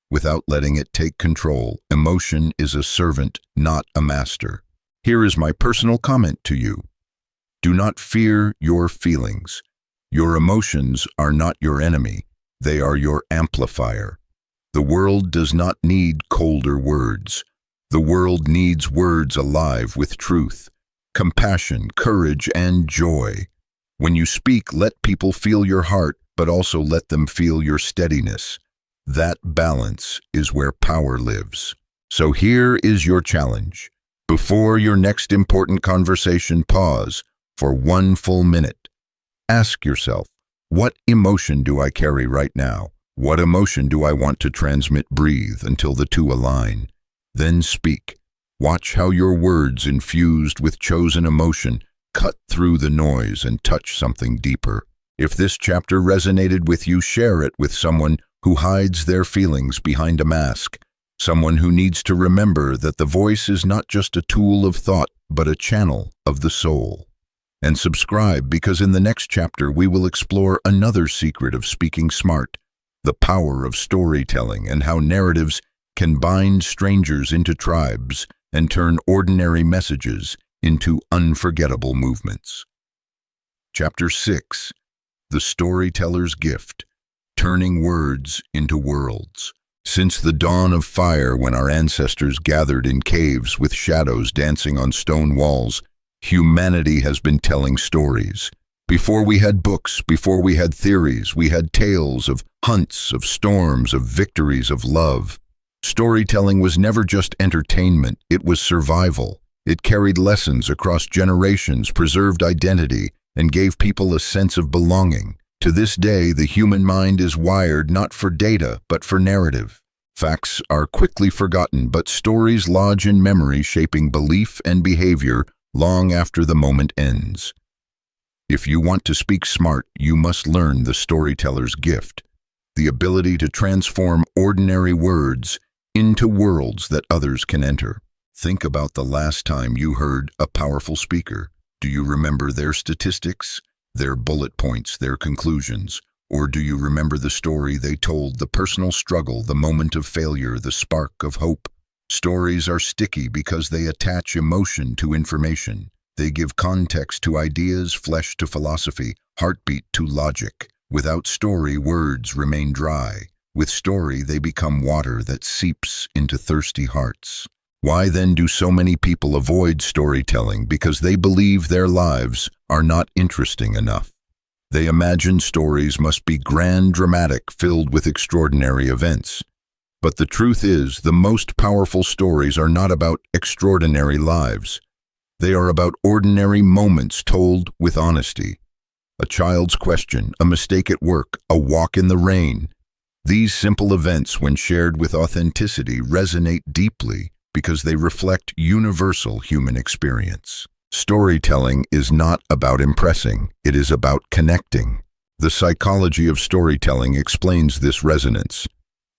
without letting it take control. Emotion is a servant, not a master. Here is my personal comment to you. Do not fear your feelings. Your emotions are not your enemy. They are your amplifier. The world does not need colder words. The world needs words alive with truth, compassion, courage, and joy. When you speak, let people feel your heart, but also let them feel your steadiness. That balance is where power lives. So here is your challenge. Before your next important conversation, pause for 1 full minute. Ask yourself, what emotion do I carry right now? What emotion do I want to transmit? Breathe until the two align. Then speak. Watch how your words, infused with chosen emotion, cut through the noise and touch something deeper. If this chapter resonated with you, share it with someone who hides their feelings behind a mask, someone who needs to remember that the voice is not just a tool of thought, but a channel of the soul. And subscribe, because in the next chapter we will explore another secret of speaking smart, the power of storytelling and how narratives can bind strangers into tribes and turn ordinary messages into unforgettable movements. Chapter 6. The Storyteller's Gift, Turning Words into Worlds. Since the dawn of fire, when our ancestors gathered in caves with shadows dancing on stone walls, humanity has been telling stories. Before we had books, before we had theories, we had tales of hunts, of storms, of victories, of love. Storytelling was never just entertainment, it was survival. It carried lessons across generations, preserved identity, and gave people a sense of belonging. To this day, the human mind is wired not for data, but for narrative. Facts are quickly forgotten, but stories lodge in memory, shaping belief and behavior long after the moment ends. If you want to speak smart, you must learn the storyteller's gift, the ability to transform ordinary words into worlds that others can enter. Think about the last time you heard a powerful speaker. Do you remember their statistics, their bullet points, their conclusions? Or do you remember the story they told, the personal struggle, the moment of failure, the spark of hope? Stories are sticky because they attach emotion to information. They give context to ideas, flesh to philosophy, heartbeat to logic. Without story, words remain dry. With story, they become water that seeps into thirsty hearts. Why then do so many people avoid storytelling? Because they believe their lives are not interesting enough. They imagine stories must be grand, dramatic, filled with extraordinary events. But the truth is, the most powerful stories are not about extraordinary lives. They are about ordinary moments told with honesty. A child's question, a mistake at work, a walk in the rain. These simple events, when shared with authenticity, resonate deeply because they reflect universal human experience. Storytelling is not about impressing, it is about connecting. The psychology of storytelling explains this resonance.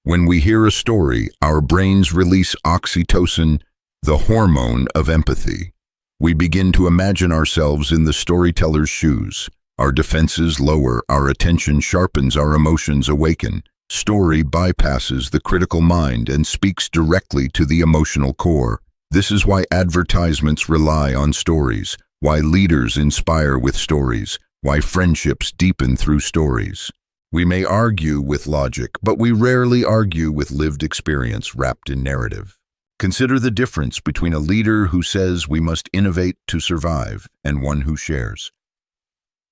When we hear a story, our brains release oxytocin, the hormone of empathy. We begin to imagine ourselves in the storyteller's shoes. Our defenses lower, our attention sharpens, our emotions awaken. Story bypasses the critical mind and speaks directly to the emotional core. This is why advertisements rely on stories, why leaders inspire with stories, why friendships deepen through stories. We may argue with logic, but we rarely argue with lived experience wrapped in narrative. Consider the difference between a leader who says we must innovate to survive and one who shares.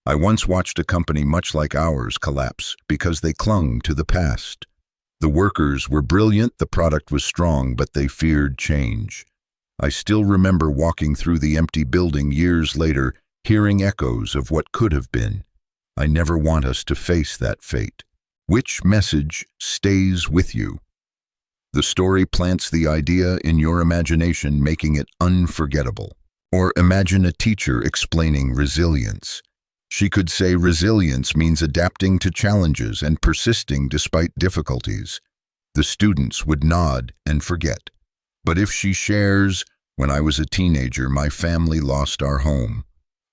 I once watched a company much like ours collapse because they clung to the past. The workers were brilliant, the product was strong, but they feared change. I still remember walking through the empty building years later, hearing echoes of what could have been. I never want us to face that fate. Which message stays with you? The story plants the idea in your imagination, making it unforgettable. Or imagine a teacher explaining resilience. She could say resilience means adapting to challenges and persisting despite difficulties. The students would nod and forget. But if she shares, when I was a teenager, my family lost our home.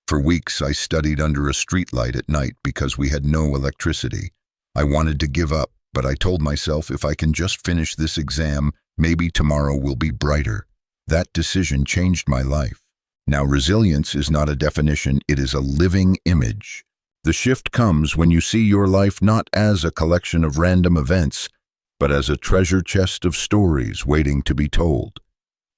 For weeks I studied under a streetlight at night because we had no electricity. I wanted to give up, but I told myself, if I can just finish this exam, maybe tomorrow will be brighter. That decision changed my life. Now, resilience is not a definition, it is a living image. The shift comes when you see your life not as a collection of random events, but as a treasure chest of stories waiting to be told.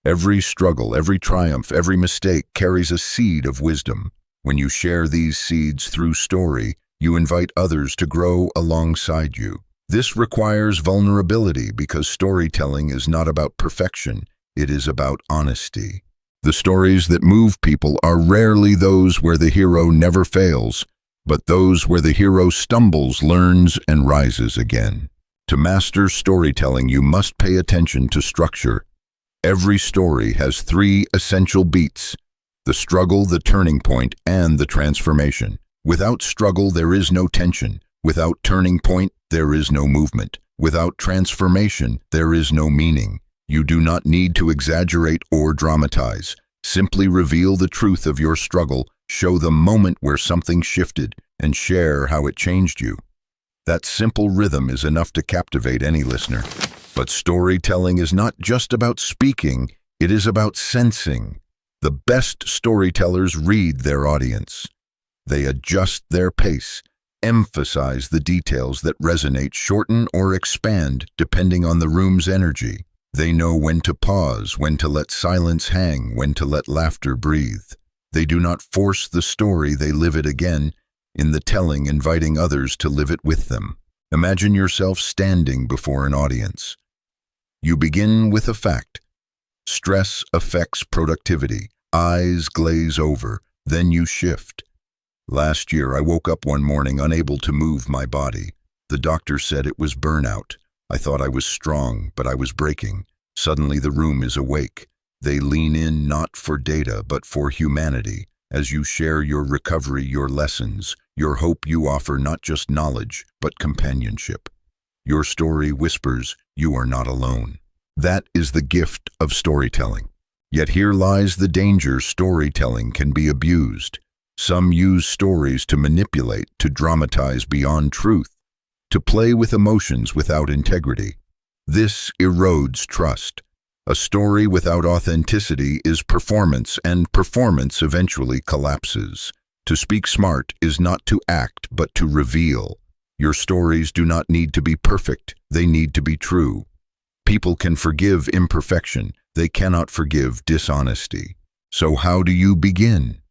Every struggle, every triumph, every mistake carries a seed of wisdom. When you share these seeds through story, you invite others to grow alongside you. This requires vulnerability because storytelling is not about perfection, it is about honesty. The stories that move people are rarely those where the hero never fails, but those where the hero stumbles, learns, and rises again. To master storytelling, you must pay attention to structure. Every story has three essential beats: the struggle, the turning point, and the transformation. Without struggle, there is no tension. Without turning point, there is no movement. Without transformation, there is no meaning. You do not need to exaggerate or dramatize. Simply reveal the truth of your struggle, show the moment where something shifted, and share how it changed you. That simple rhythm is enough to captivate any listener. But storytelling is not just about speaking, it is about sensing. The best storytellers read their audience. They adjust their pace, emphasize the details that resonate, shorten or expand depending on the room's energy. They know when to pause, when to let silence hang, when to let laughter breathe. They do not force the story, they live it again, in the telling, inviting others to live it with them. Imagine yourself standing before an audience. You begin with a fact. Stress affects productivity. Eyes glaze over. Then you shift. Last year, I woke up one morning unable to move my body. The doctor said it was burnout. I thought I was strong, but I was breaking. Suddenly the room is awake. They lean in not for data, but for humanity. As you share your recovery, your lessons, your hope, you offer not just knowledge, but companionship. Your story whispers, you are not alone. That is the gift of storytelling. Yet here lies the danger: storytelling can be abused. Some use stories to manipulate, to dramatize beyond truth, to play with emotions without integrity. This erodes trust. A story without authenticity is performance, and performance eventually collapses. To speak smart is not to act, but to reveal. Your stories do not need to be perfect, they need to be true. People can forgive imperfection, they cannot forgive dishonesty. So how do you begin?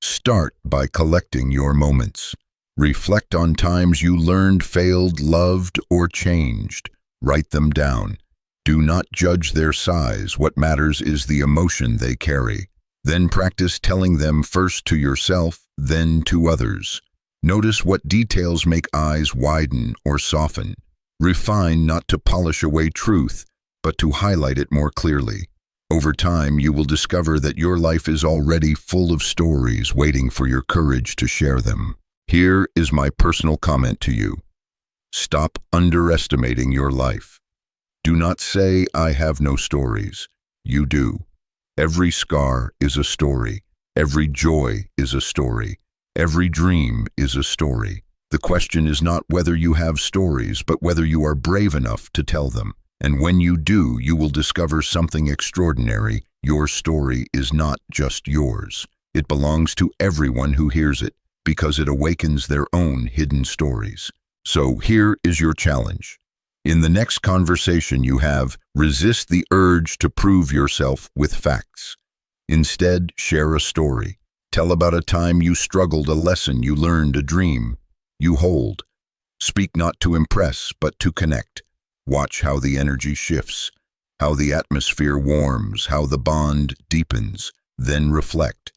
Start by collecting your moments. Reflect on times you learned, failed, loved, or changed. Write them down. Do not judge their size. What matters is the emotion they carry. Then practice telling them first to yourself, then to others. Notice what details make eyes widen or soften. Refine not to polish away truth, but to highlight it more clearly. Over time, you will discover that your life is already full of stories waiting for your courage to share them. Here is my personal comment to you. Stop underestimating your life. Do not say, I have no stories. You do. Every scar is a story. Every joy is a story. Every dream is a story. The question is not whether you have stories, but whether you are brave enough to tell them. And when you do, you will discover something extraordinary. Your story is not just yours. It belongs to everyone who hears it, because it awakens their own hidden stories. So here is your challenge. In the next conversation you have, resist the urge to prove yourself with facts. Instead, share a story. Tell about a time you struggled, a lesson you learned, a dream you hold. Speak not to impress, but to connect. Watch how the energy shifts, how the atmosphere warms, how the bond deepens. Then reflect.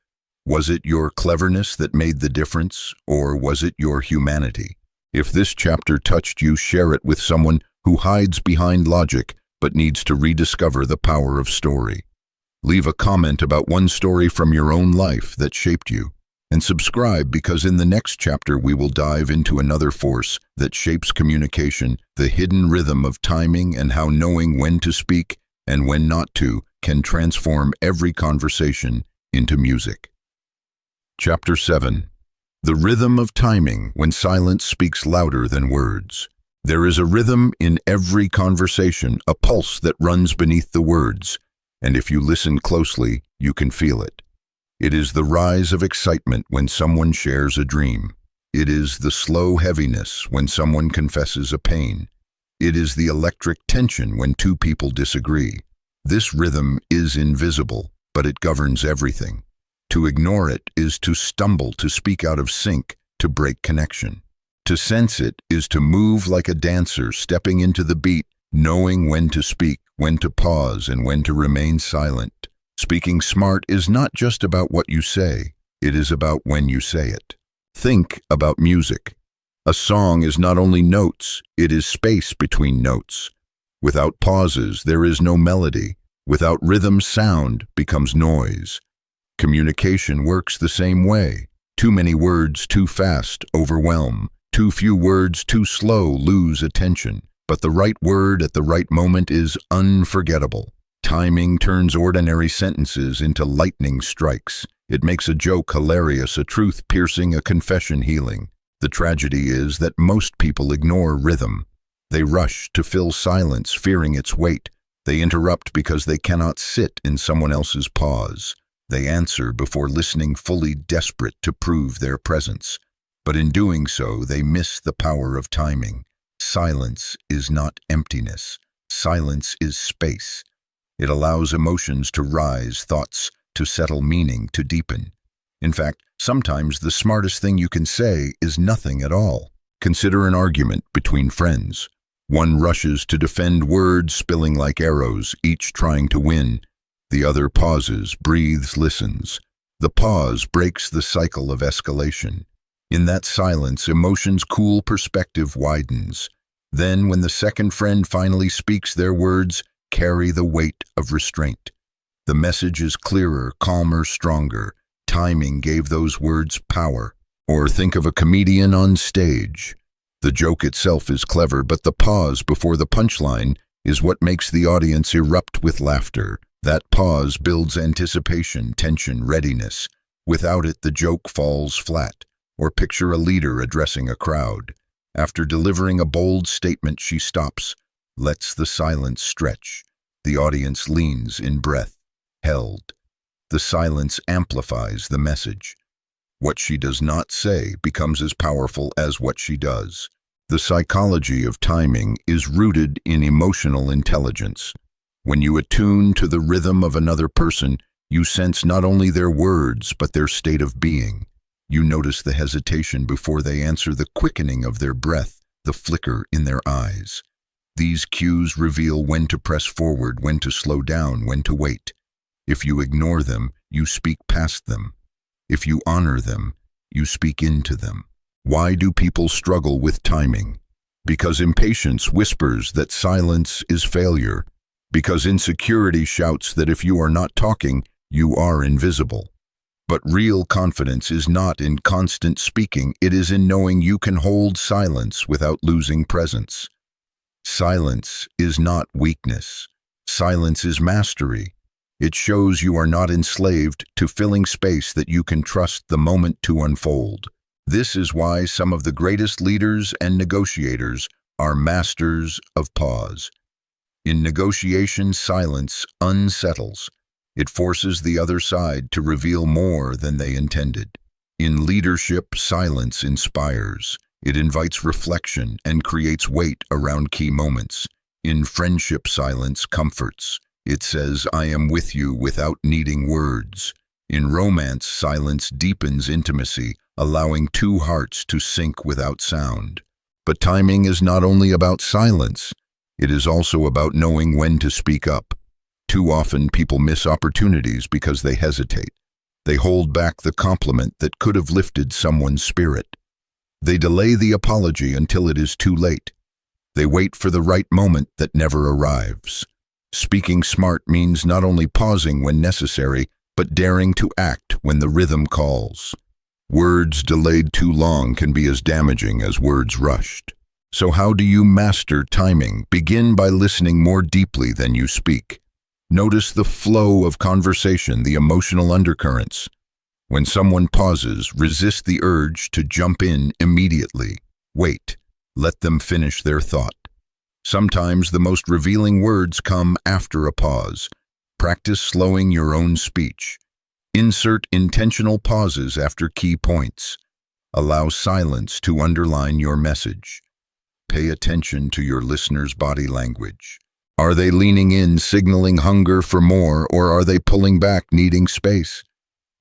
Was it your cleverness that made the difference, or was it your humanity? If this chapter touched you, share it with someone who hides behind logic but needs to rediscover the power of story. Leave a comment about one story from your own life that shaped you. And subscribe, because in the next chapter we will dive into another force that shapes communication, the hidden rhythm of timing, and how knowing when to speak and when not to can transform every conversation into music. Chapter 7. The rhythm of timing, when silence speaks louder than words. There is a rhythm in every conversation, a pulse that runs beneath the words, and if you listen closely, you can feel it. It is the rise of excitement when someone shares a dream. It is the slow heaviness when someone confesses a pain. It is the electric tension when two people disagree. This rhythm is invisible, but it governs everything. To ignore it is to stumble, to speak out of sync, to break connection. To sense it is to move like a dancer, stepping into the beat, knowing when to speak, when to pause, and when to remain silent. Speaking smart is not just about what you say, it is about when you say it. Think about music. A song is not only notes, it is space between notes. Without pauses, there is no melody. Without rhythm, sound becomes noise. Communication works the same way. Too many words too fast overwhelm. Too few words too slow lose attention. But the right word at the right moment is unforgettable. Timing turns ordinary sentences into lightning strikes. It makes a joke hilarious, a truth piercing, a confession healing. The tragedy is that most people ignore rhythm. They rush to fill silence, fearing its weight. They interrupt because they cannot sit in someone else's pause. They answer before listening fully, desperate to prove their presence. But in doing so, they miss the power of timing. Silence is not emptiness. Silence is space. It allows emotions to rise, thoughts to settle, meaning to deepen. In fact, sometimes the smartest thing you can say is nothing at all. Consider an argument between friends. One rushes to defend, words spilling like arrows, each trying to win. The other pauses, breathes, listens. The pause breaks the cycle of escalation. In that silence, emotions cool, perspective widens. Then, when the second friend finally speaks, their words carry the weight of restraint. The message is clearer, calmer, stronger. Timing gave those words power. Or think of a comedian on stage. The joke itself is clever, but the pause before the punchline is what makes the audience erupt with laughter. That pause builds anticipation, tension, readiness. Without it, the joke falls flat. Or picture a leader addressing a crowd. After delivering a bold statement, she stops, lets the silence stretch. The audience leans in breath, held. The silence amplifies the message. What she does not say becomes as powerful as what she does. The psychology of timing is rooted in emotional intelligence. When you attune to the rhythm of another person, you sense not only their words, but their state of being. You notice the hesitation before they answer, the quickening of their breath, the flicker in their eyes. These cues reveal when to press forward, when to slow down, when to wait. If you ignore them, you speak past them. If you honor them, you speak into them. Why do people struggle with timing? Because impatience whispers that silence is failure. Because insecurity shouts that if you are not talking, you are invisible. But real confidence is not in constant speaking, it is in knowing you can hold silence without losing presence. Silence is not weakness. Silence is mastery. It shows you are not enslaved to filling space, that you can trust the moment to unfold. This is why some of the greatest leaders and negotiators are masters of pause. In negotiation, silence unsettles. It forces the other side to reveal more than they intended. In leadership, silence inspires. It invites reflection and creates weight around key moments. In friendship, silence comforts. It says, "I am with you," without needing words. In romance, silence deepens intimacy, allowing two hearts to sync without sound. But timing is not only about silence. It is also about knowing when to speak up. Too often, people miss opportunities because they hesitate. They hold back the compliment that could have lifted someone's spirit. They delay the apology until it is too late. They wait for the right moment that never arrives. Speaking smart means not only pausing when necessary, but daring to act when the rhythm calls. Words delayed too long can be as damaging as words rushed. So how do you master timing? Begin by listening more deeply than you speak. Notice the flow of conversation, the emotional undercurrents. When someone pauses, resist the urge to jump in immediately. Wait. Let them finish their thought. Sometimes the most revealing words come after a pause. Practice slowing your own speech. Insert intentional pauses after key points. Allow silence to underline your message. Pay attention to your listener's body language. Are they leaning in, signaling hunger for more, or are they pulling back, needing space?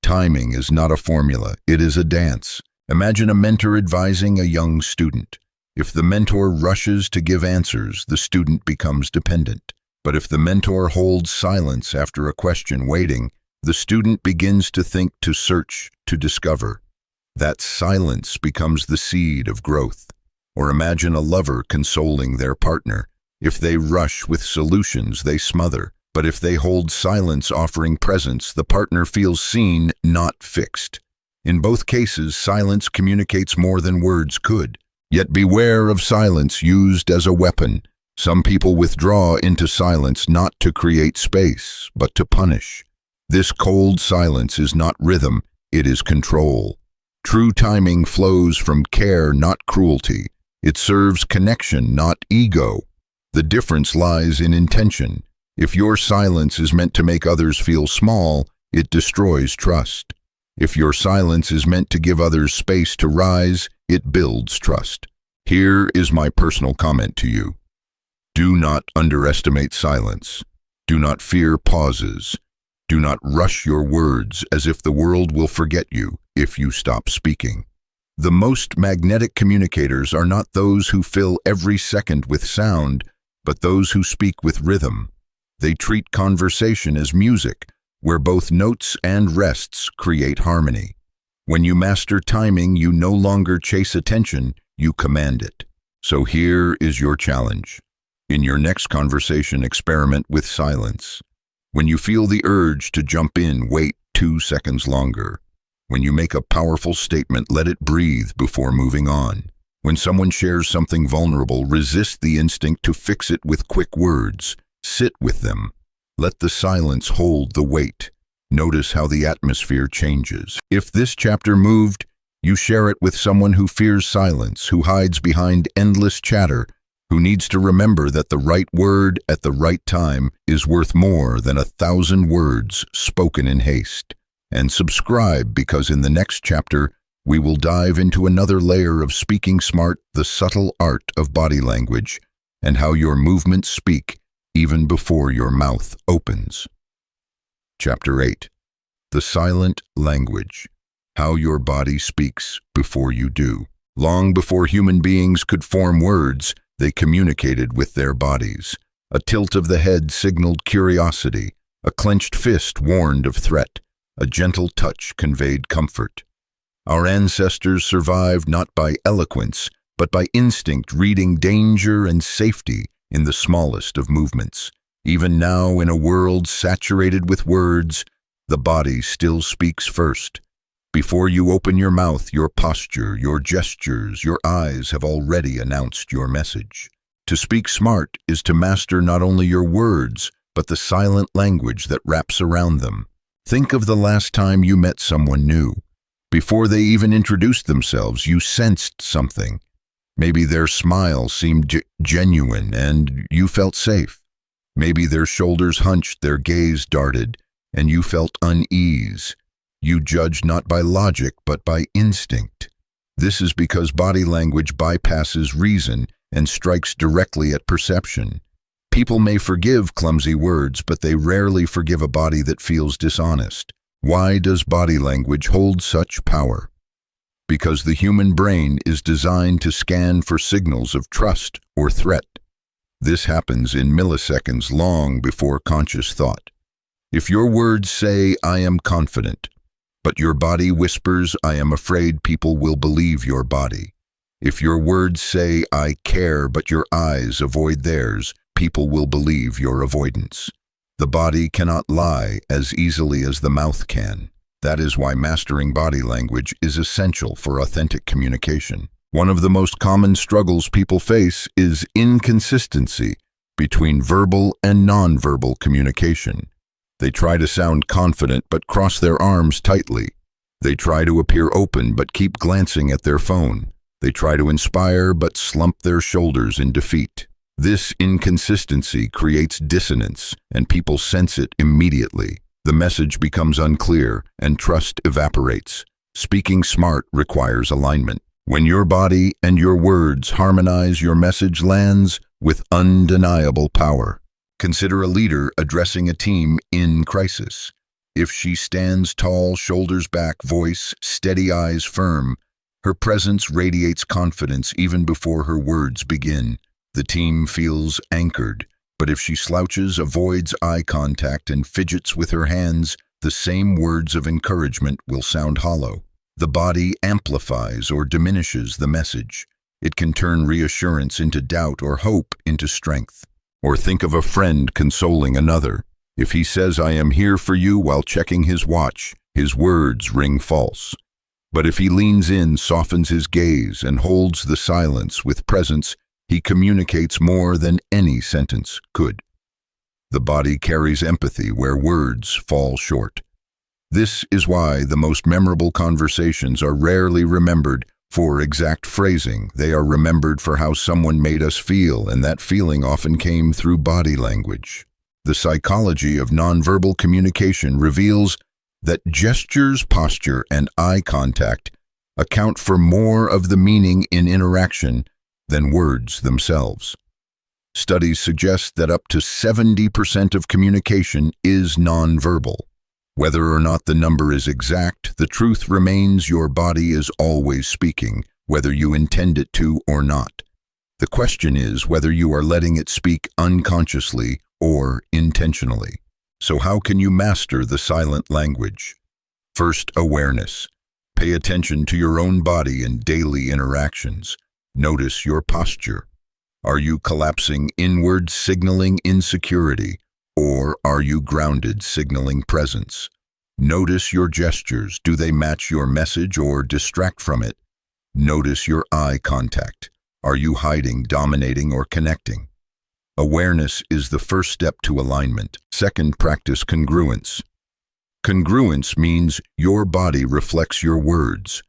Timing is not a formula, it is a dance. Imagine a mentor advising a young student. If the mentor rushes to give answers, the student becomes dependent. But if the mentor holds silence after a question, waiting, the student begins to think, to search, to discover. That silence becomes the seed of growth. Or imagine a lover consoling their partner. If they rush with solutions, they smother. But if they hold silence offering presence, the partner feels seen, not fixed. In both cases, silence communicates more than words could. Yet beware of silence used as a weapon. Some people withdraw into silence not to create space, but to punish. This cold silence is not rhythm, it is control. True timing flows from care, not cruelty. It serves connection, not ego. The difference lies in intention. If your silence is meant to make others feel small, it destroys trust. If your silence is meant to give others space to rise, it builds trust. Here is my personal comment to you. Do not underestimate silence. Do not fear pauses. Do not rush your words as if the world will forget you if you stop speaking. The most magnetic communicators are not those who fill every second with sound, but those who speak with rhythm. They treat conversation as music, where both notes and rests create harmony. When you master timing, you no longer chase attention, you command it. So here is your challenge. In your next conversation, experiment with silence. When you feel the urge to jump in, wait 2 seconds longer. When you make a powerful statement, let it breathe before moving on. When someone shares something vulnerable, resist the instinct to fix it with quick words. Sit with them. Let the silence hold the weight. Notice how the atmosphere changes. If this chapter moved, you share it with someone who fears silence, who hides behind endless chatter, who needs to remember that the right word at the right time is worth more than 1,000 words spoken in haste. And subscribe, because in the next chapter, we will dive into another layer of speaking smart, the subtle art of body language, and how your movements speak even before your mouth opens. Chapter 8. The Silent Language. How your body speaks before you do. Long before human beings could form words, they communicated with their bodies. A tilt of the head signaled curiosity. A clenched fist warned of threat. A gentle touch conveyed comfort. Our ancestors survived not by eloquence, but by instinct, reading danger and safety in the smallest of movements. Even now, in a world saturated with words, the body still speaks first. Before you open your mouth, your posture, your gestures, your eyes have already announced your message. To speak smart is to master not only your words, but the silent language that wraps around them. Think of the last time you met someone new. Before they even introduced themselves, you sensed something. Maybe their smile seemed genuine and you felt safe. Maybe their shoulders hunched, their gaze darted, and you felt unease. You judged not by logic, but by instinct. This is because body language bypasses reason and strikes directly at perception. People may forgive clumsy words, but they rarely forgive a body that feels dishonest. Why does body language hold such power? Because the human brain is designed to scan for signals of trust or threat. This happens in milliseconds long before conscious thought. If your words say, "I am confident," but your body whispers, "I am afraid," people will believe your body. If your words say, "I care," but your eyes avoid theirs, people will believe your avoidance. The body cannot lie as easily as the mouth can. That is why mastering body language is essential for authentic communication. One of the most common struggles people face is inconsistency between verbal and nonverbal communication. They try to sound confident but cross their arms tightly. They try to appear open but keep glancing at their phone. They try to inspire but slump their shoulders in defeat. This inconsistency creates dissonance, and people sense it immediately. The message becomes unclear, and trust evaporates. Speaking smart requires alignment. When your body and your words harmonize, your message lands with undeniable power. Consider a leader addressing a team in crisis. If she stands tall, shoulders back, voice steady, eyes firm, her presence radiates confidence even before her words begin. The team feels anchored, but if she slouches, avoids eye contact, and fidgets with her hands, the same words of encouragement will sound hollow. The body amplifies or diminishes the message. It can turn reassurance into doubt or hope into strength. Or think of a friend consoling another. If he says, "I am here for you," while checking his watch, his words ring false. But if he leans in, softens his gaze, and holds the silence with presence, he communicates more than any sentence could. The body carries empathy where words fall short. This is why the most memorable conversations are rarely remembered for exact phrasing. They are remembered for how someone made us feel, and that feeling often came through body language. The psychology of nonverbal communication reveals that gestures, posture, and eye contact account for more of the meaning in interaction than words themselves. Studies suggest that up to 70% of communication is nonverbal. Whether or not the number is exact, the truth remains: your body is always speaking, whether you intend it to or not. The question is whether you are letting it speak unconsciously or intentionally. So how can you master the silent language? First, awareness. Pay attention to your own body in daily interactions. Notice your posture. Are you collapsing inward, signaling insecurity? Or are you grounded, signaling presence? Notice your gestures. Do they match your message or distract from it? Notice your eye contact. Are you hiding, dominating, or connecting? Awareness is the first step to alignment. Second, practice congruence. Congruence means your body reflects your words.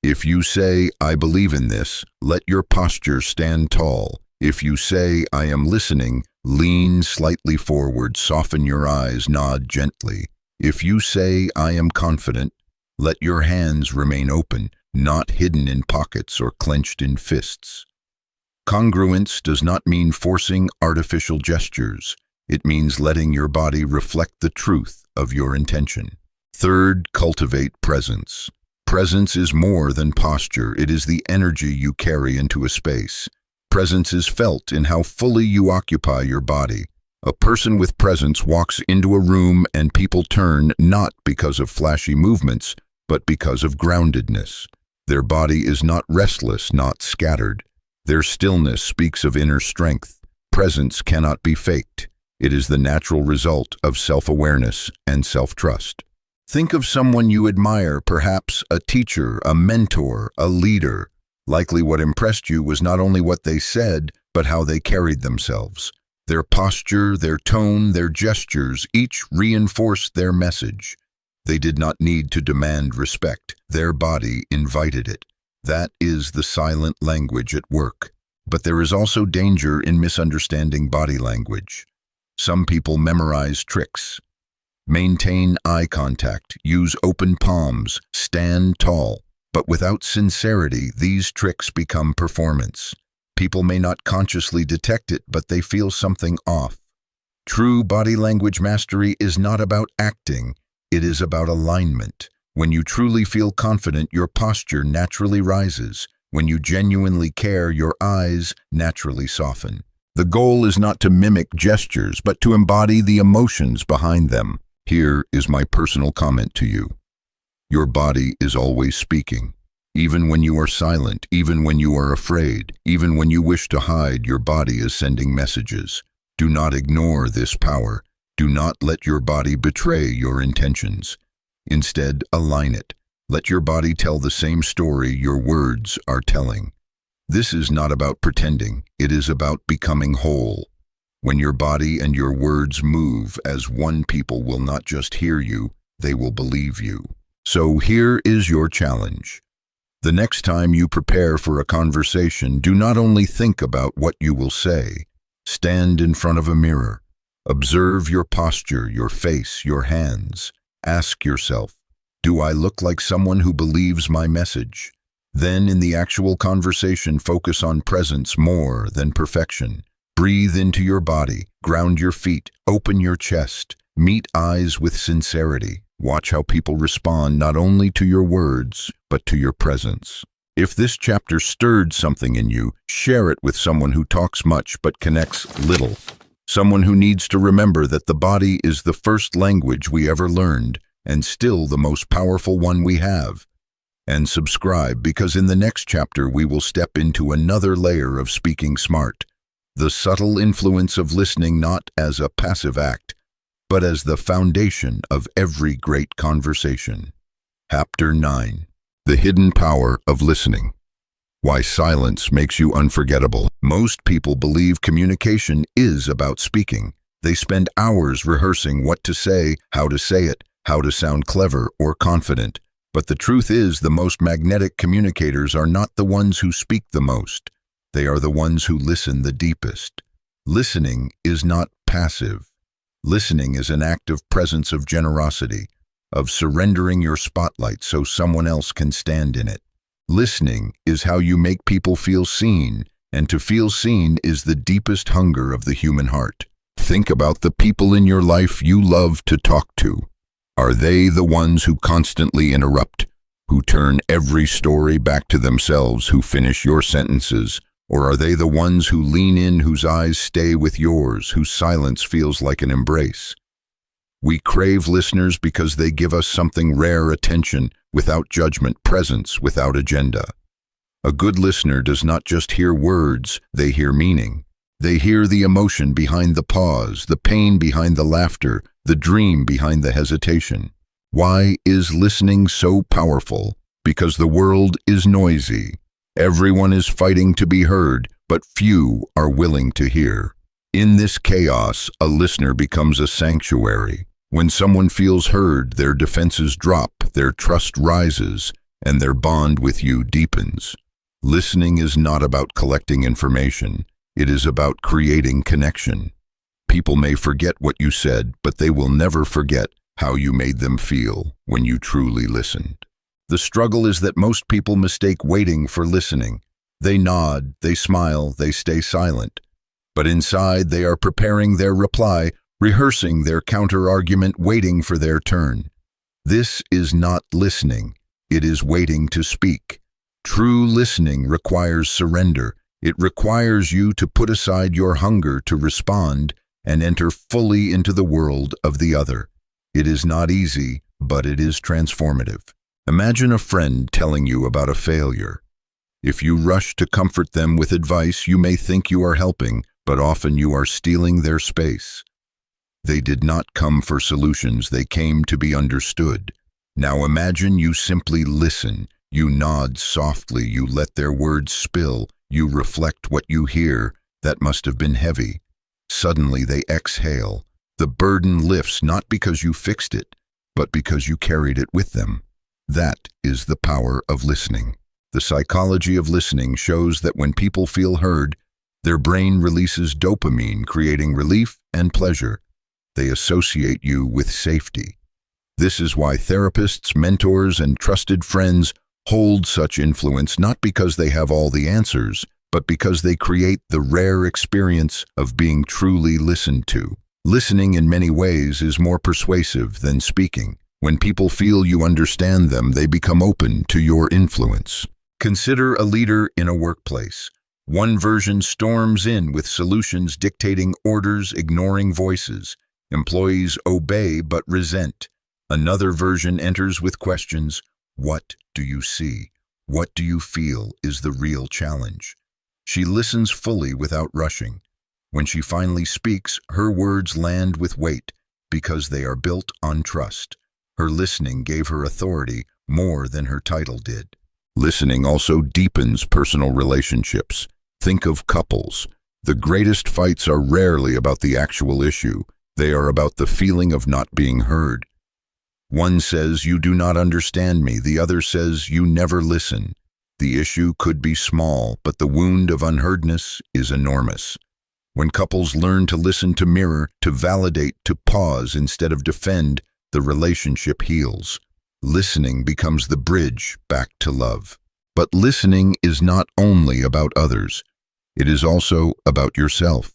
If you say, "I believe in this," let your posture stand tall. If you say, "I am listening," lean slightly forward, soften your eyes, nod gently. If you say, "I am confident," let your hands remain open, not hidden in pockets or clenched in fists. Congruence does not mean forcing artificial gestures. It means letting your body reflect the truth of your intention. Third, cultivate presence. Presence is more than posture. It is the energy you carry into a space. Presence is felt in how fully you occupy your body. A person with presence walks into a room and people turn, not because of flashy movements, but because of groundedness. Their body is not restless, not scattered. Their stillness speaks of inner strength. Presence cannot be faked. It is the natural result of self-awareness and self-trust. Think of someone you admire, perhaps a teacher, a mentor, a leader. Likely what impressed you was not only what they said, but how they carried themselves. Their posture, their tone, their gestures, each reinforced their message. They did not need to demand respect. Their body invited it. That is the silent language at work. But there is also danger in misunderstanding body language. Some people memorize tricks. Maintain eye contact, use open palms, stand tall. But without sincerity, these tricks become performance. People may not consciously detect it, but they feel something off. True body language mastery is not about acting. It is about alignment. When you truly feel confident, your posture naturally rises. When you genuinely care, your eyes naturally soften. The goal is not to mimic gestures, but to embody the emotions behind them. Here is my personal comment to you. Your body is always speaking. Even when you are silent, even when you are afraid, even when you wish to hide, your body is sending messages. Do not ignore this power. Do not let your body betray your intentions. Instead, align it. Let your body tell the same story your words are telling. This is not about pretending. It is about becoming whole. When your body and your words move as one, people will not just hear you, they will believe you. So here is your challenge. The next time you prepare for a conversation, do not only think about what you will say. Stand in front of a mirror. Observe your posture, your face, your hands. Ask yourself, do I look like someone who believes my message? Then in the actual conversation, focus on presence more than perfection. Breathe into your body, ground your feet, open your chest, meet eyes with sincerity. Watch how people respond not only to your words, but to your presence. If this chapter stirred something in you, share it with someone who talks much but connects little. Someone who needs to remember that the body is the first language we ever learned, and still the most powerful one we have. And subscribe, because in the next chapter we will step into another layer of speaking smart. The subtle influence of listening, not as a passive act, but as the foundation of every great conversation. Chapter 9. The Hidden Power of Listening. Why silence makes you unforgettable. Most people believe communication is about speaking. They spend hours rehearsing what to say, how to say it, how to sound clever or confident. But the truth is, the most magnetic communicators are not the ones who speak the most. They are the ones who listen the deepest. Listening is not passive. Listening is an act of presence, of generosity, of surrendering your spotlight so someone else can stand in it. Listening is how you make people feel seen, and to feel seen is the deepest hunger of the human heart. Think about the people in your life you love to talk to. Are they the ones who constantly interrupt, who turn every story back to themselves, who finish your sentences? Or are they the ones who lean in, whose eyes stay with yours, whose silence feels like an embrace? We crave listeners because they give us something rare: attention, without judgment, presence, without agenda. A good listener does not just hear words, they hear meaning. They hear the emotion behind the pause, the pain behind the laughter, the dream behind the hesitation. Why is listening so powerful? Because the world is noisy. Everyone is fighting to be heard, but few are willing to hear. In this chaos, a listener becomes a sanctuary. When someone feels heard, their defenses drop, their trust rises, and their bond with you deepens. Listening is not about collecting information. It is about creating connection. People may forget what you said, but they will never forget how you made them feel when you truly listened. The struggle is that most people mistake waiting for listening. They nod, they smile, they stay silent. But inside, they are preparing their reply, rehearsing their counter-argument, waiting for their turn. This is not listening. It is waiting to speak. True listening requires surrender. It requires you to put aside your hunger to respond and enter fully into the world of the other. It is not easy, but it is transformative. Imagine a friend telling you about a failure. If you rush to comfort them with advice, you may think you are helping, but often you are stealing their space. They did not come for solutions, they came to be understood. Now imagine you simply listen. You nod softly, you let their words spill, you reflect what you hear. That must have been heavy. Suddenly they exhale. The burden lifts, not because you fixed it, but because you carried it with them. That is the power of listening. The psychology of listening shows that when people feel heard, their brain releases dopamine, creating relief and pleasure. They associate you with safety. This is why therapists, mentors, and trusted friends hold such influence, not because they have all the answers, but because they create the rare experience of being truly listened to. Listening in many ways is more persuasive than speaking. When people feel you understand them, they become open to your influence. Consider a leader in a workplace. One version storms in with solutions, dictating orders, ignoring voices. Employees obey but resent. Another version enters with questions. What do you see? What do you feel is the real challenge. She listens fully without rushing. When she finally speaks, her words land with weight because they are built on trust. Her listening gave her authority more than her title did. Listening also deepens personal relationships. Think of couples. The greatest fights are rarely about the actual issue. They are about the feeling of not being heard. One says, "You do not understand me." The other says, "You never listen." The issue could be small, but the wound of unheardness is enormous. When couples learn to listen, to mirror, to validate, to pause instead of defend, the relationship heals. Listening becomes the bridge back to love. But listening is not only about others. It is also about yourself.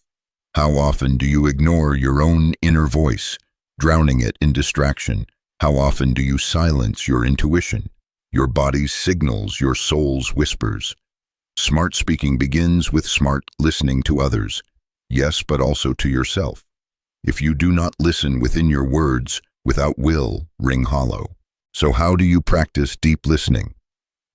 How often do you ignore your own inner voice, drowning it in distraction? How often do you silence your intuition, your body's signals, your soul's whispers? Smart speaking begins with smart listening to others. Yes, but also to yourself. If you do not listen within your words, without will, ring hollow. So how do you practice deep listening?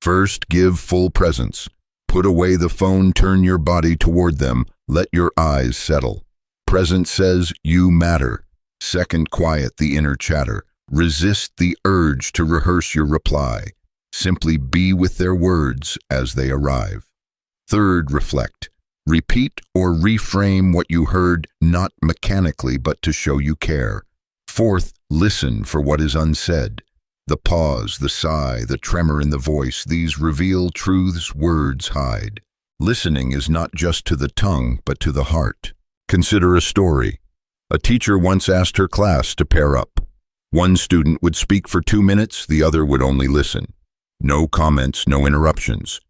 First, give full presence. Put away the phone, turn your body toward them, let your eyes settle. Presence says, "You matter." Second, quiet the inner chatter. Resist the urge to rehearse your reply. Simply be with their words as they arrive. Third, reflect. Repeat or reframe what you heard, not mechanically, but to show you care. Fourth, listen for what is unsaid. The pause, the sigh, the tremor in the voice, these reveal truths words hide. Listening is not just to the tongue, but to the heart. Consider a story. A teacher once asked her class to pair up. One student would speak for 2 minutes, the other would only listen. No comments, no interruptions.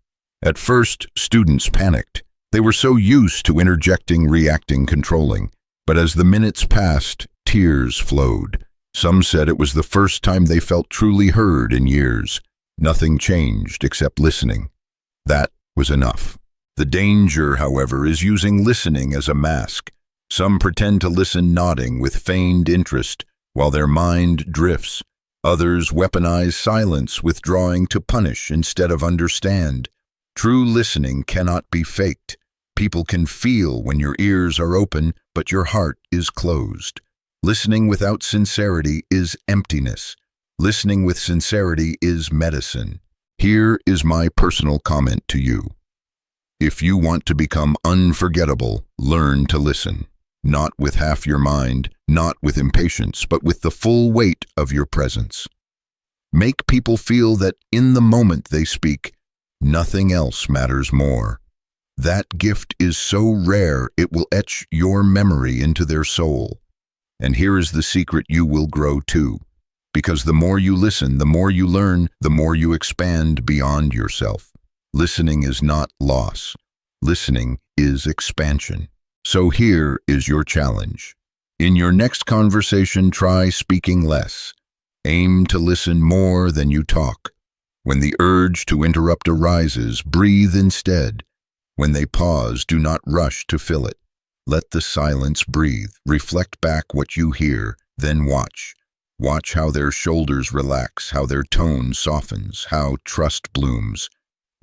At first, students panicked. They were so used to interjecting, reacting, controlling. But as the minutes passed, tears flowed. Some said it was the first time they felt truly heard in years. Nothing changed except listening. That was enough. The danger, however, is using listening as a mask. Some pretend to listen nodding with feigned interest while their mind drifts. Others weaponize silence, withdrawing to punish instead of understand. True listening cannot be faked. People can feel when your ears are open, but your heart is closed. Listening without sincerity is emptiness. Listening with sincerity is medicine. Here is my personal comment to you. If you want to become unforgettable, learn to listen. Not with half your mind, not with impatience, but with the full weight of your presence. Make people feel that in the moment they speak, nothing else matters more. That gift is so rare it will etch your memory into their soul. And here is the secret: you will grow too. Because the more you listen, the more you learn, the more you expand beyond yourself. Listening is not loss. Listening is expansion. So here is your challenge. In your next conversation, try speaking less. Aim to listen more than you talk. When the urge to interrupt arises, breathe instead. When they pause, do not rush to fill it. Let the silence breathe. Reflect back what you hear, then watch. Watch how their shoulders relax, how their tone softens, how trust blooms.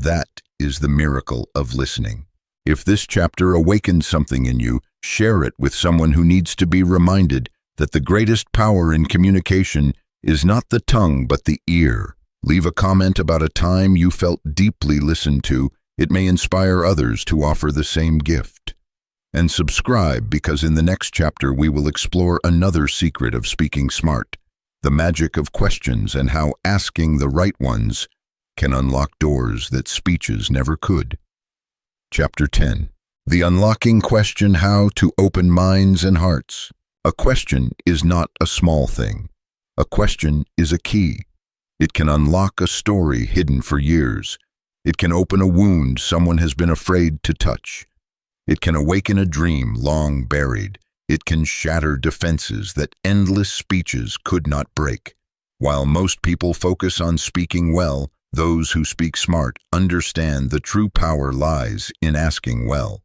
That is the miracle of listening. If this chapter awakens something in you, share it with someone who needs to be reminded that the greatest power in communication is not the tongue but the ear. Leave a comment about a time you felt deeply listened to. It may inspire others to offer the same gift. And subscribe, because in the next chapter we will explore another secret of speaking smart, the magic of questions and how asking the right ones can unlock doors that speeches never could. Chapter 10. The Unlocking Question: How to Open Minds and Hearts. A question is not a small thing. A question is a key. It can unlock a story hidden for years. It can open a wound someone has been afraid to touch. It can awaken a dream long buried. It can shatter defenses that endless speeches could not break. While most people focus on speaking well, those who speak smart understand the true power lies in asking well.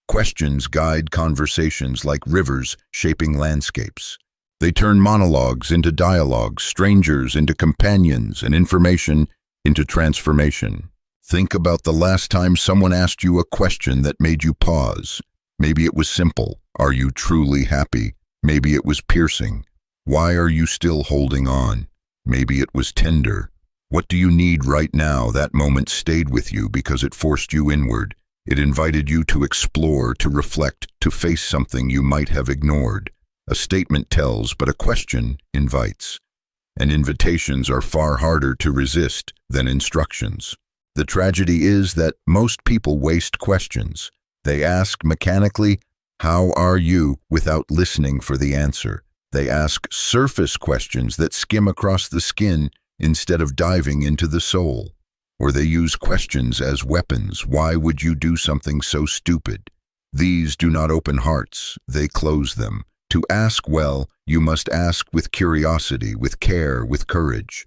Questions guide conversations like rivers shaping landscapes. They turn monologues into dialogues, strangers into companions, and information into transformation. Think about the last time someone asked you a question that made you pause. Maybe it was simple. Are you truly happy? Maybe it was piercing. Why are you still holding on? Maybe it was tender. What do you need right now? That moment stayed with you because it forced you inward. It invited you to explore, to reflect, to face something you might have ignored. A statement tells, but a question invites. And invitations are far harder to resist than instructions. The tragedy is that most people waste questions. They ask mechanically, "How are you?" without listening for the answer. They ask surface questions that skim across the skin instead of diving into the soul. Or they use questions as weapons. Why would you do something so stupid? These do not open hearts, they close them. To ask well, you must ask with curiosity, with care, with courage.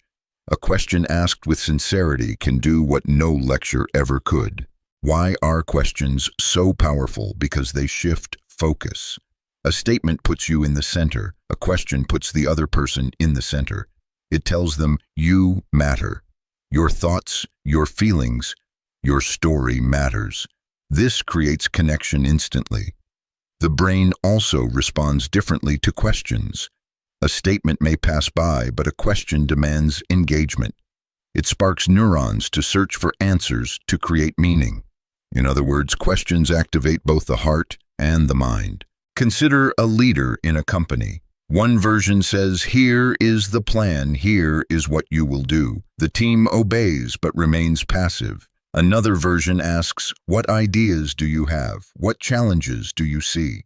A question asked with sincerity can do what no lecture ever could. Why are questions so powerful? Because they shift focus. A statement puts you in the center. A question puts the other person in the center. It tells them you matter. Your thoughts, your feelings, your story matters. This creates connection instantly. The brain also responds differently to questions. A statement may pass by, but a question demands engagement. It sparks neurons to search for answers to create meaning. In other words, questions activate both the heart and the mind. Consider a leader in a company. One version says, "Here is the plan, here is what you will do." The team obeys but remains passive. Another version asks, "What ideas do you have? What challenges do you see?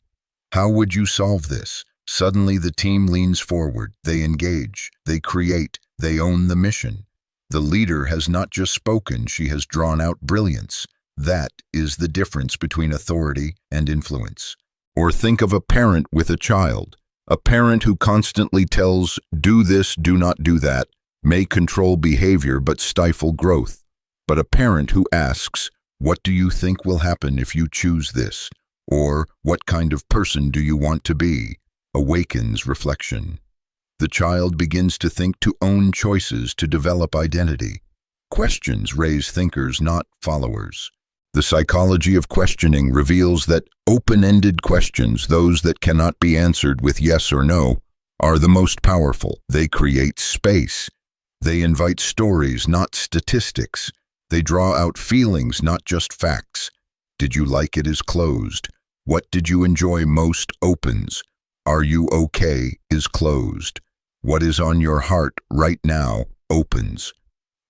How would you solve this?" Suddenly the team leans forward, they engage, they create, they own the mission. The leader has not just spoken, she has drawn out brilliance. That is the difference between authority and influence. Or think of a parent with a child. A parent who constantly tells, "Do this, do not do that," may control behavior but stifle growth. But a parent who asks, "What do you think will happen if you choose this?" Or, "What kind of person do you want to be?" awakens reflection. The child begins to think, to own choices, to develop identity. Questions raise thinkers, not followers. The psychology of questioning reveals that open-ended questions, those that cannot be answered with yes or no, are the most powerful. They create space. They invite stories, not statistics. They draw out feelings, not just facts. Did you like it is closed. What did you enjoy most opens. Are you okay is closed. What is on your heart right now opens.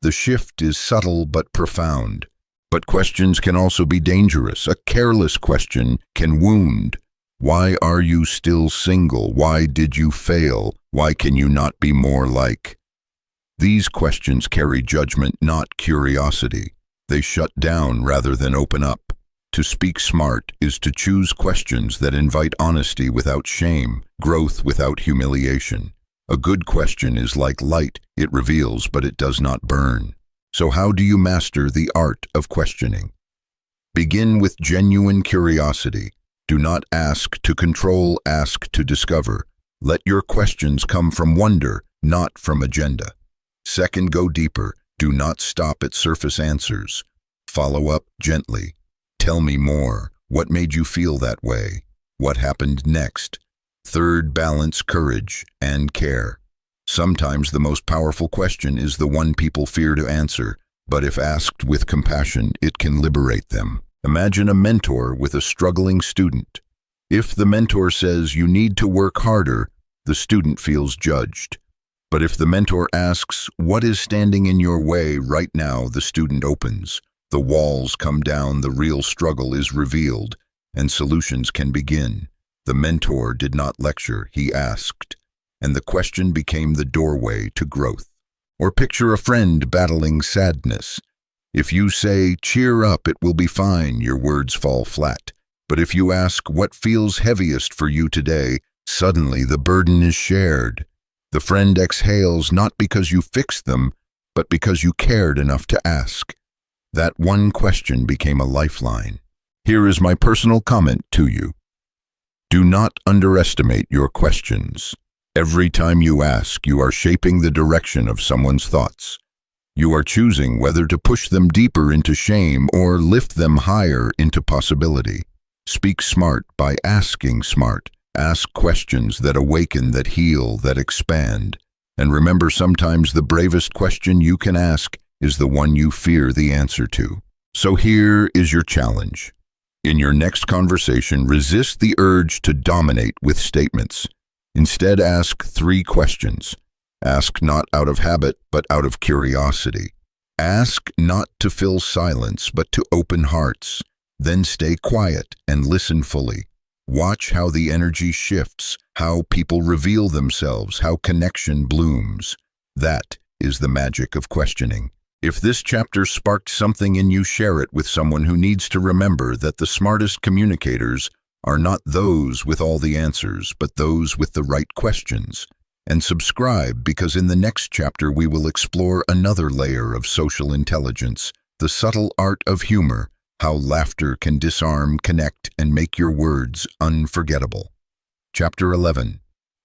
The shift is subtle but profound. But questions can also be dangerous. A careless question can wound. Why are you still single? Why did you fail? Why can you not be more like? These questions carry judgment, not curiosity. They shut down rather than open up. To speak smart is to choose questions that invite honesty without shame, growth without humiliation. A good question is like light. It reveals, but it does not burn. So how do you master the art of questioning? Begin with genuine curiosity. Do not ask to control, ask to discover. Let your questions come from wonder, not from agenda. Second, go deeper. Do not stop at surface answers. Follow up gently. Tell me more. What made you feel that way? What happened next? Third, balance courage and care. Sometimes the most powerful question is the one people fear to answer, but if asked with compassion, it can liberate them. Imagine a mentor with a struggling student. If the mentor says, "You need to work harder," the student feels judged. But if the mentor asks, "What is standing in your way right now?" the student opens. The walls come down, the real struggle is revealed, and solutions can begin. The mentor did not lecture, he asked, and the question became the doorway to growth. Or picture a friend battling sadness. If you say, "Cheer up, it will be fine," your words fall flat. But if you ask, "What feels heaviest for you today?" suddenly the burden is shared. The friend exhales not because you fixed them, but because you cared enough to ask. That one question became a lifeline. Here is my personal comment to you. Do not underestimate your questions. Every time you ask, you are shaping the direction of someone's thoughts. You are choosing whether to push them deeper into shame or lift them higher into possibility. Speak smart by asking smart. Ask questions that awaken, that heal, that expand. And remember, sometimes the bravest question you can ask is the one you fear the answer to. So here is your challenge. In your next conversation, resist the urge to dominate with statements. Instead, ask 3 questions. Ask not out of habit, but out of curiosity. Ask not to fill silence, but to open hearts. Then stay quiet and listen fully. Watch how the energy shifts, how people reveal themselves, how connection blooms. That is the magic of questioning. If this chapter sparked something in you, share it with someone who needs to remember that the smartest communicators are not those with all the answers, but those with the right questions. And subscribe, because in the next chapter we will explore another layer of social intelligence, the subtle art of humor, how laughter can disarm, connect, and make your words unforgettable. Chapter 11.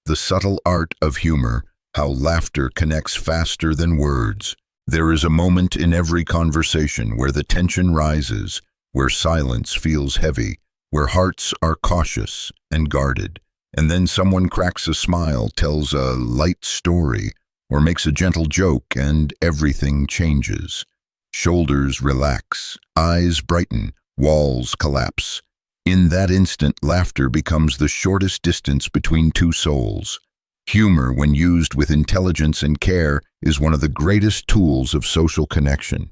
The subtle art of humor, how laughter connects faster than words. There is a moment in every conversation where the tension rises, where silence feels heavy, where hearts are cautious and guarded. And then someone cracks a smile, tells a light story, or makes a gentle joke, and everything changes. Shoulders relax, eyes brighten, walls collapse. In that instant, laughter becomes the shortest distance between two souls. Humor, when used with intelligence and care, is one of the greatest tools of social connection.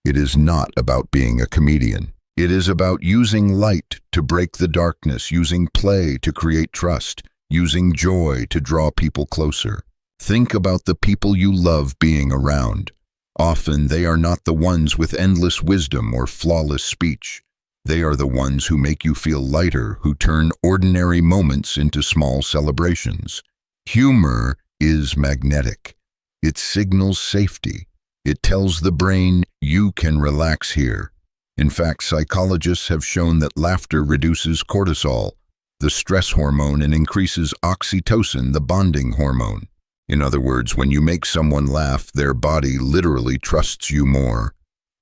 It is not about being a comedian. It is about using light to break the darkness, using play to create trust, using joy to draw people closer. Think about the people you love being around. Often they are not the ones with endless wisdom or flawless speech. They are the ones who make you feel lighter, who turn ordinary moments into small celebrations. Humor is magnetic. It signals safety. It tells the brain, you can relax here. In fact, psychologists have shown that laughter reduces cortisol, the stress hormone, and increases oxytocin, the bonding hormone. In other words, when you make someone laugh, their body literally trusts you more.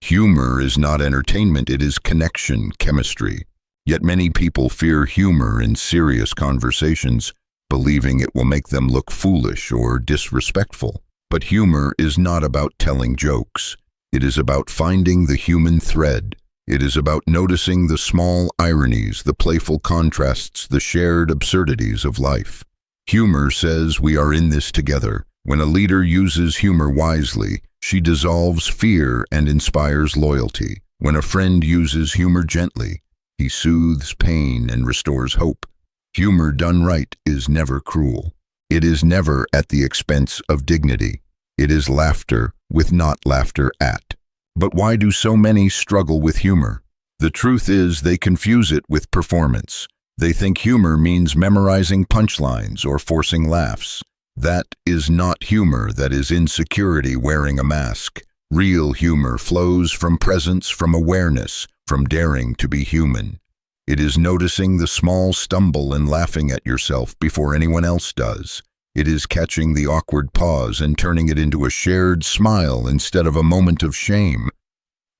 Humor is not entertainment, it is connection, chemistry. Yet many people fear humor in serious conversations, believing it will make them look foolish or disrespectful. But humor is not about telling jokes. It is about finding the human thread. It is about noticing the small ironies, the playful contrasts, the shared absurdities of life. Humor says we are in this together. When a leader uses humor wisely, she dissolves fear and inspires loyalty. When a friend uses humor gently, he soothes pain and restores hope. Humor done right is never cruel. It is never at the expense of dignity. It is laughter with not laughter at. But why do so many struggle with humor? The truth is they confuse it with performance. They think humor means memorizing punchlines or forcing laughs. That is not humor, that is insecurity wearing a mask. Real humor flows from presence, from awareness, from daring to be human. It is noticing the small stumble and laughing at yourself before anyone else does. It is catching the awkward pause and turning it into a shared smile instead of a moment of shame.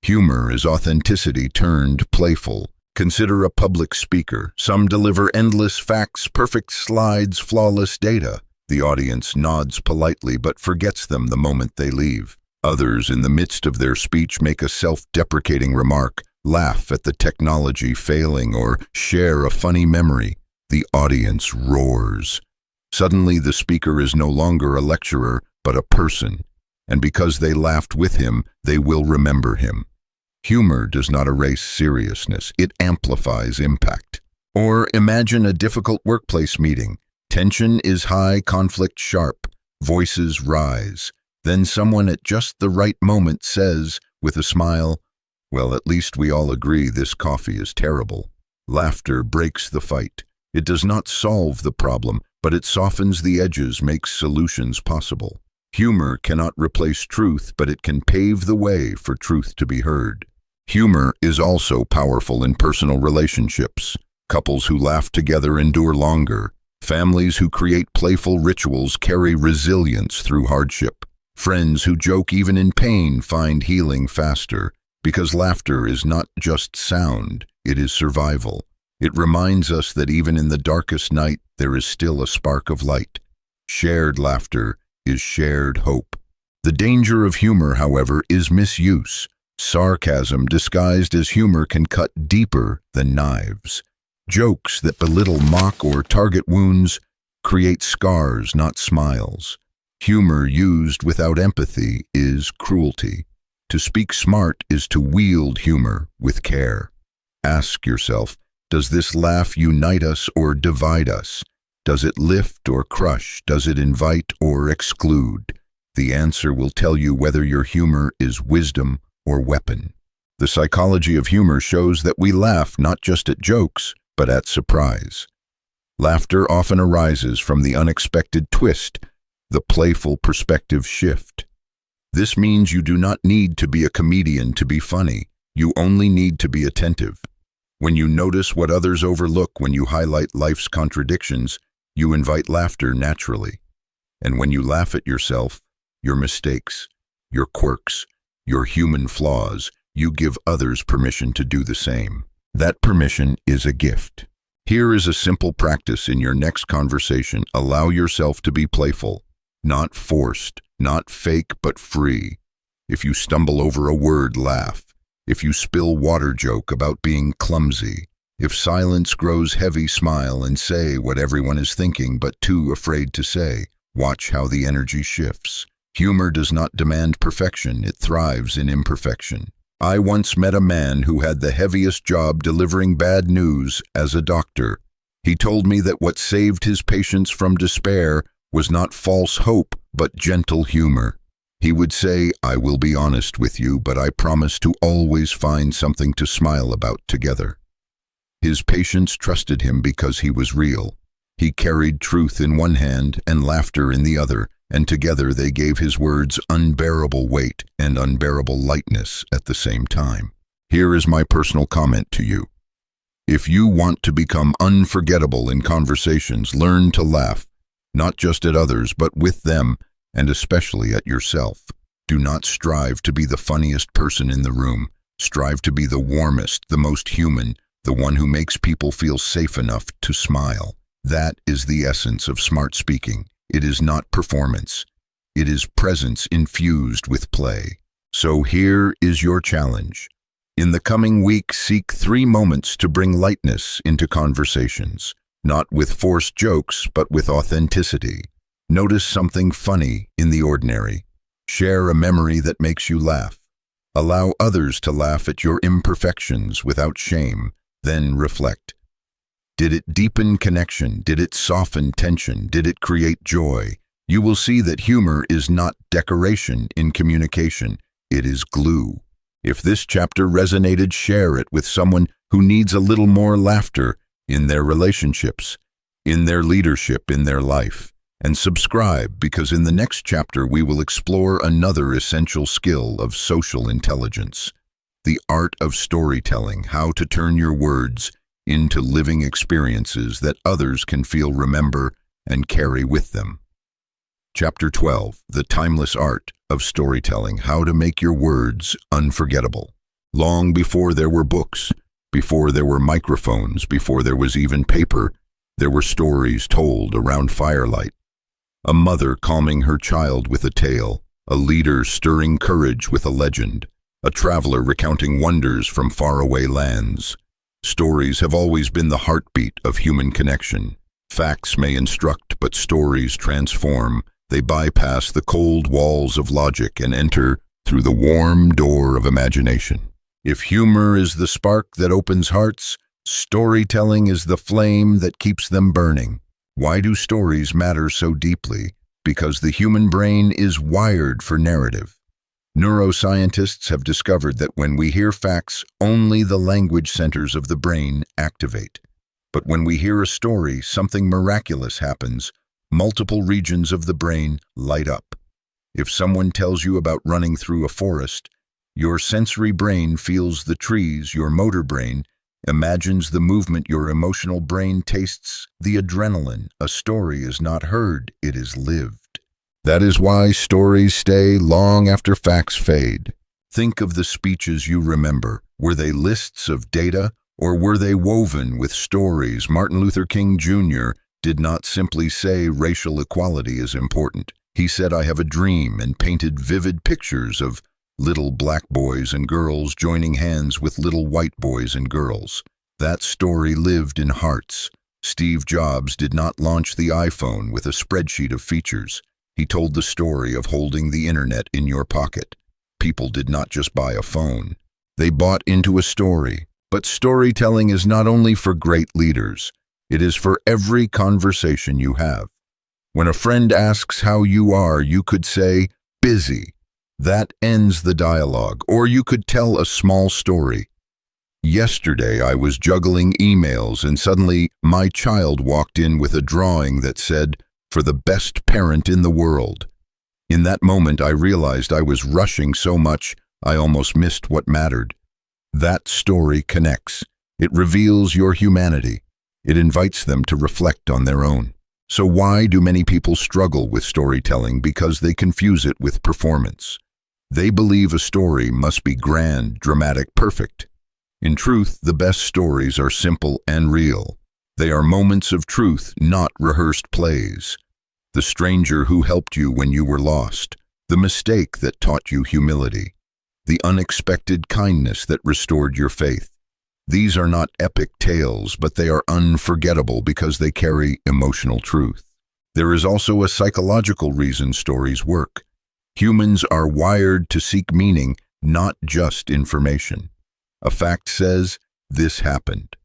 Humor is authenticity turned playful. Consider a public speaker. Some deliver endless facts, perfect slides, flawless data. The audience nods politely but forgets them the moment they leave. Others, in the midst of their speech, make a self-deprecating remark, laugh at the technology failing, or share a funny memory. The audience roars. Suddenly, the speaker is no longer a lecturer, but a person. And because they laughed with him, they will remember him. Humor does not erase seriousness, it amplifies impact. Or imagine a difficult workplace meeting. Tension is high, conflict sharp, voices rise. Then someone at just the right moment says, with a smile, "Well, at least we all agree this coffee is terrible." Laughter breaks the fight. It does not solve the problem, but it softens the edges, makes solutions possible. Humor cannot replace truth, but it can pave the way for truth to be heard. Humor is also powerful in personal relationships. Couples who laugh together endure longer. Families who create playful rituals carry resilience through hardship. Friends who joke even in pain find healing faster, because laughter is not just sound, it is survival. It reminds us that even in the darkest night, there is still a spark of light. Shared laughter is shared hope. The danger of humor, however, is misuse. Sarcasm disguised as humor can cut deeper than knives. Jokes that belittle, mock, or target wounds create scars, not smiles. Humor used without empathy is cruelty. To speak smart is to wield humor with care. Ask yourself, does this laugh unite us or divide us? Does it lift or crush? Does it invite or exclude? The answer will tell you whether your humor is wisdom or weapon. The psychology of humor shows that we laugh not just at jokes, but at surprise. Laughter often arises from the unexpected twist, the playful perspective shift. This means you do not need to be a comedian to be funny. You only need to be attentive. When you notice what others overlook, when you highlight life's contradictions, you invite laughter naturally. And when you laugh at yourself, your mistakes, your quirks, your human flaws, you give others permission to do the same. That permission is a gift. Here is a simple practice in your next conversation. Allow yourself to be playful, not forced, not fake, but free. If you stumble over a word, laugh. If you spill water, joke about being clumsy. If silence grows heavy, smile and say what everyone is thinking but too afraid to say. Watch how the energy shifts. Humor does not demand perfection, it thrives in imperfection. I once met a man who had the heaviest job delivering bad news as a doctor. He told me that what saved his patients from despair was not false hope, but gentle humor. He would say, "I will be honest with you, but I promise to always find something to smile about together." His patients trusted him because he was real. He carried truth in one hand and laughter in the other, and together they gave his words unbearable weight and unbearable lightness at the same time. Here is my personal comment to you. If you want to become unforgettable in conversations, learn to laugh, not just at others, but with them, and especially at yourself. Do not strive to be the funniest person in the room. Strive to be the warmest, the most human, the one who makes people feel safe enough to smile. That is the essence of smart speaking. It is not performance. It is presence infused with play. So here is your challenge. In the coming week, seek 3 moments to bring lightness into conversations, not with forced jokes, but with authenticity. Notice something funny in the ordinary. Share a memory that makes you laugh. Allow others to laugh at your imperfections without shame. Then reflect. Did it deepen connection? Did it soften tension? Did it create joy? You will see that humor is not decoration in communication. It is glue. If this chapter resonated, share it with someone who needs a little more laughter in their relationships, in their leadership, in their life. And subscribe, because in the next chapter we will explore another essential skill of social intelligence, the art of storytelling, how to turn your words into living experiences that others can feel, remember, and carry with them. Chapter 12, the timeless art of storytelling, how to make your words unforgettable. Long before there were books, before there were microphones, before there was even paper, there were stories told around firelight. A mother calming her child with a tale, a leader stirring courage with a legend, a traveler recounting wonders from faraway lands. Stories have always been the heartbeat of human connection. Facts may instruct, but stories transform. They bypass the cold walls of logic and enter through the warm door of imagination. If humor is the spark that opens hearts, storytelling is the flame that keeps them burning. Why do stories matter so deeply? Because the human brain is wired for narrative. Neuroscientists have discovered that when we hear facts, only the language centers of the brain activate. But when we hear a story, something miraculous happens. Multiple regions of the brain light up. If someone tells you about running through a forest, your sensory brain feels the trees, your motor brain imagines the movement, your emotional brain tastes the adrenaline. A story is not heard, it is lived. That is why stories stay long after facts fade. Think of the speeches you remember. Were they lists of data, or were they woven with stories? Martin Luther King Jr. did not simply say racial equality is important. He said, "I have a dream," and painted vivid pictures of little black boys and girls joining hands with little white boys and girls. That story lived in hearts. Steve Jobs did not launch the iPhone with a spreadsheet of features. He told the story of holding the internet in your pocket. People did not just buy a phone. They bought into a story. But storytelling is not only for great leaders. It is for every conversation you have. When a friend asks how you are, you could say, "Busy." That ends the dialogue. Or you could tell a small story. "Yesterday I was juggling emails and suddenly my child walked in with a drawing that said, 'For the best parent in the world.' In that moment I realized I was rushing so much I almost missed what mattered." That story connects. It reveals your humanity. It invites them to reflect on their own. So why do many people struggle with storytelling? Because they confuse it with performance. They believe a story must be grand, dramatic, perfect. In truth, the best stories are simple and real. They are moments of truth, not rehearsed plays. The stranger who helped you when you were lost, the mistake that taught you humility, the unexpected kindness that restored your faith. These are not epic tales, but they are unforgettable because they carry emotional truth. There is also a psychological reason stories work. Humans are wired to seek meaning, not just information. A fact says, "This happened."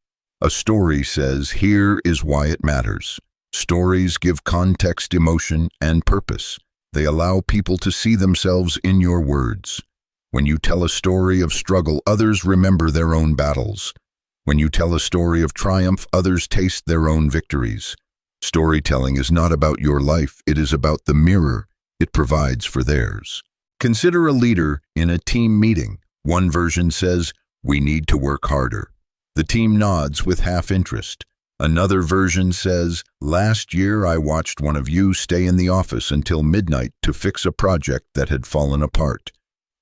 A story says, "Here is why it matters." Stories give context, emotion, and purpose. They allow people to see themselves in your words. When you tell a story of struggle, others remember their own battles. When you tell a story of triumph, others taste their own victories. Storytelling is not about your life, it is about the mirror it provides for theirs. Consider a leader in a team meeting. One version says, "We need to work harder." The team nods with half interest. Another version says, "Last year I watched one of you stay in the office until midnight to fix a project that had fallen apart.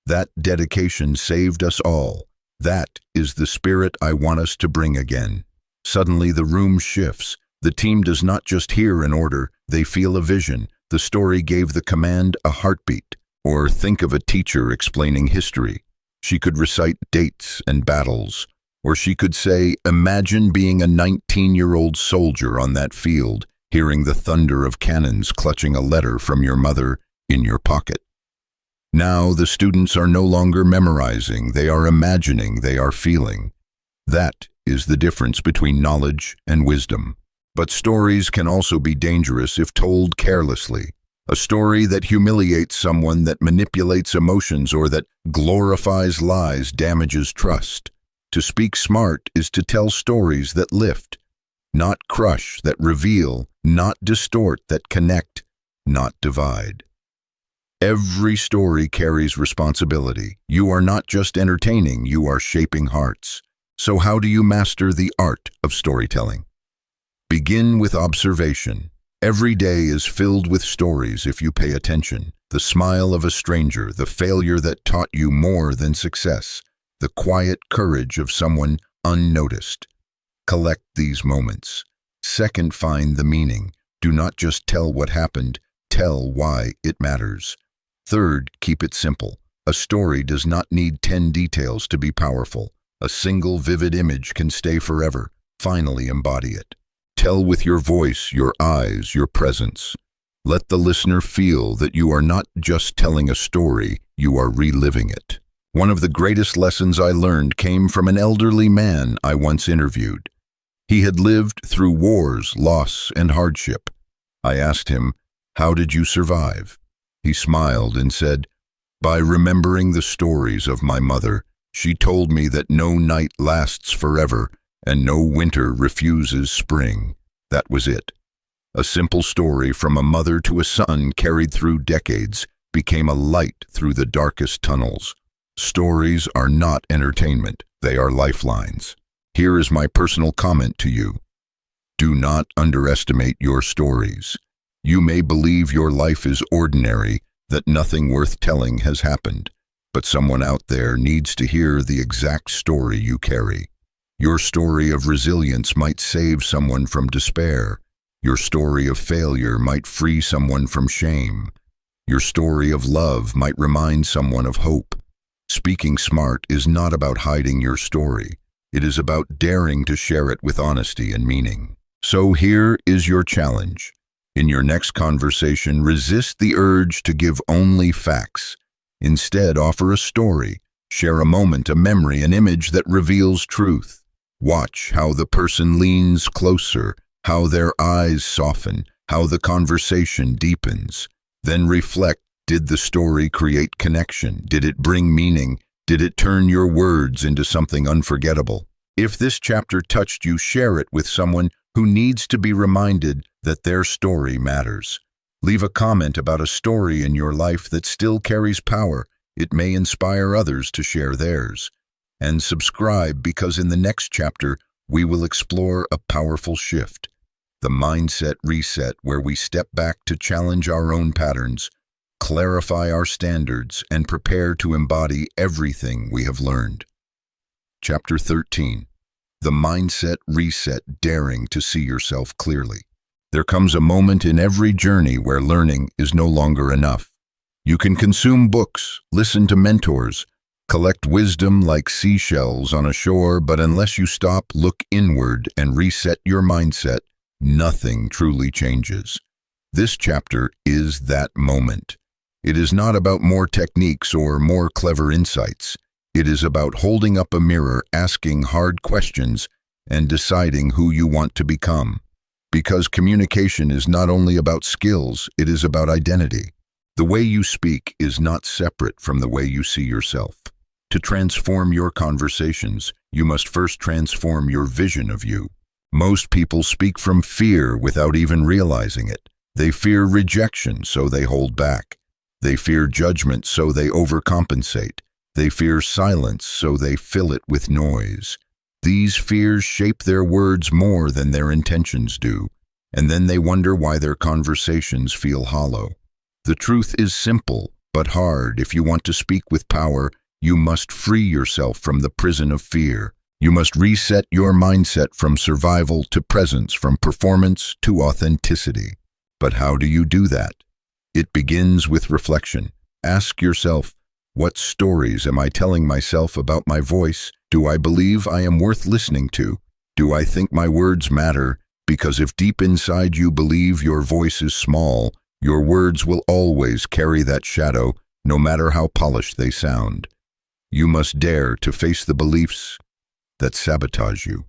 That dedication saved us all. That is the spirit I want us to bring again." Suddenly the room shifts. The team does not just hear an order, they feel a vision. The story gave the command a heartbeat. Or think of a teacher explaining history. She could recite dates and battles. Or she could say, "Imagine being a 19-year-old soldier on that field, hearing the thunder of cannons, clutching a letter from your mother in your pocket." Now the students are no longer memorizing, they are imagining, they are feeling. That is the difference between knowledge and wisdom. But stories can also be dangerous if told carelessly. A story that humiliates someone, that manipulates emotions, or that glorifies lies damages trust. To speak smart is to tell stories that lift, not crush, that reveal, not distort, that connect, not divide. Every story carries responsibility. You are not just entertaining, you are shaping hearts. So how do you master the art of storytelling? Begin with observation. Every day is filled with stories if you pay attention. The smile of a stranger, the failure that taught you more than success, the quiet courage of someone unnoticed. Collect these moments. Second, find the meaning. Do not just tell what happened, tell why it matters. Third, keep it simple. A story does not need 10 details to be powerful. A single vivid image can stay forever. Finally, embody it. Tell with your voice, your eyes, your presence. Let the listener feel that you are not just telling a story, you are reliving it. One of the greatest lessons I learned came from an elderly man I once interviewed. He had lived through wars, loss, and hardship. I asked him, "How did you survive?" He smiled and said, "By remembering the stories of my mother. She told me that no night lasts forever, and no winter refuses spring." That was it. A simple story from a mother to a son carried through decades became a light through the darkest tunnels. Stories are not entertainment, they are lifelines. Here is my personal comment to you. Do not underestimate your stories. You may believe your life is ordinary, that nothing worth telling has happened, but someone out there needs to hear the exact story you carry. Your story of resilience might save someone from despair. Your story of failure might free someone from shame. Your story of love might remind someone of hope. Speaking smart is not about hiding your story. It is about daring to share it with honesty and meaning. So here is your challenge. In your next conversation, resist the urge to give only facts. Instead, offer a story. Share a moment, a memory, an image that reveals truth. Watch how the person leans closer, how their eyes soften, how the conversation deepens. Then reflect, did the story create connection? Did it bring meaning? Did it turn your words into something unforgettable? If this chapter touched you, share it with someone who needs to be reminded that their story matters. Leave a comment about a story in your life that still carries power. It may inspire others to share theirs. And subscribe, because in the next chapter, we will explore a powerful shift. The mindset reset, where we step back to challenge our own patterns, clarify our standards, and prepare to embody everything we have learned. Chapter 13. The mindset reset, daring to see yourself clearly. There comes a moment in every journey where learning is no longer enough. You can consume books, listen to mentors, collect wisdom like seashells on a shore, but unless you stop, look inward, and reset your mindset, nothing truly changes. This chapter is that moment. It is not about more techniques or more clever insights. It is about holding up a mirror, asking hard questions, and deciding who you want to become. Because communication is not only about skills, it is about identity. The way you speak is not separate from the way you see yourself. To transform your conversations, you must first transform your vision of you. Most people speak from fear without even realizing it. They fear rejection, so they hold back. They fear judgment, so they overcompensate. They fear silence, so they fill it with noise. These fears shape their words more than their intentions do, and then they wonder why their conversations feel hollow. The truth is simple, but hard. If you want to speak with power, you must free yourself from the prison of fear. You must reset your mindset from survival to presence, from performance to authenticity. But how do you do that? It begins with reflection. Ask yourself, what stories am I telling myself about my voice? Do I believe I am worth listening to? Do I think my words matter? Because if deep inside you believe your voice is small, your words will always carry that shadow, no matter how polished they sound. You must dare to face the beliefs that sabotage you.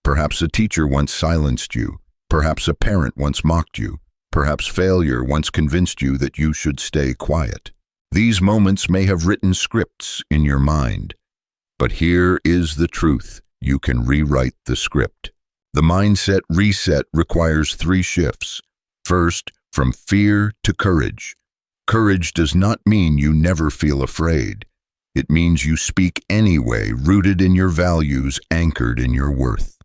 Perhaps a teacher once silenced you. Perhaps a parent once mocked you. Perhaps failure once convinced you that you should stay quiet. These moments may have written scripts in your mind. But here is the truth. You can rewrite the script. The mindset reset requires 3 shifts. First, from fear to courage. Courage does not mean you never feel afraid. It means you speak anyway, rooted in your values, anchored in your worth.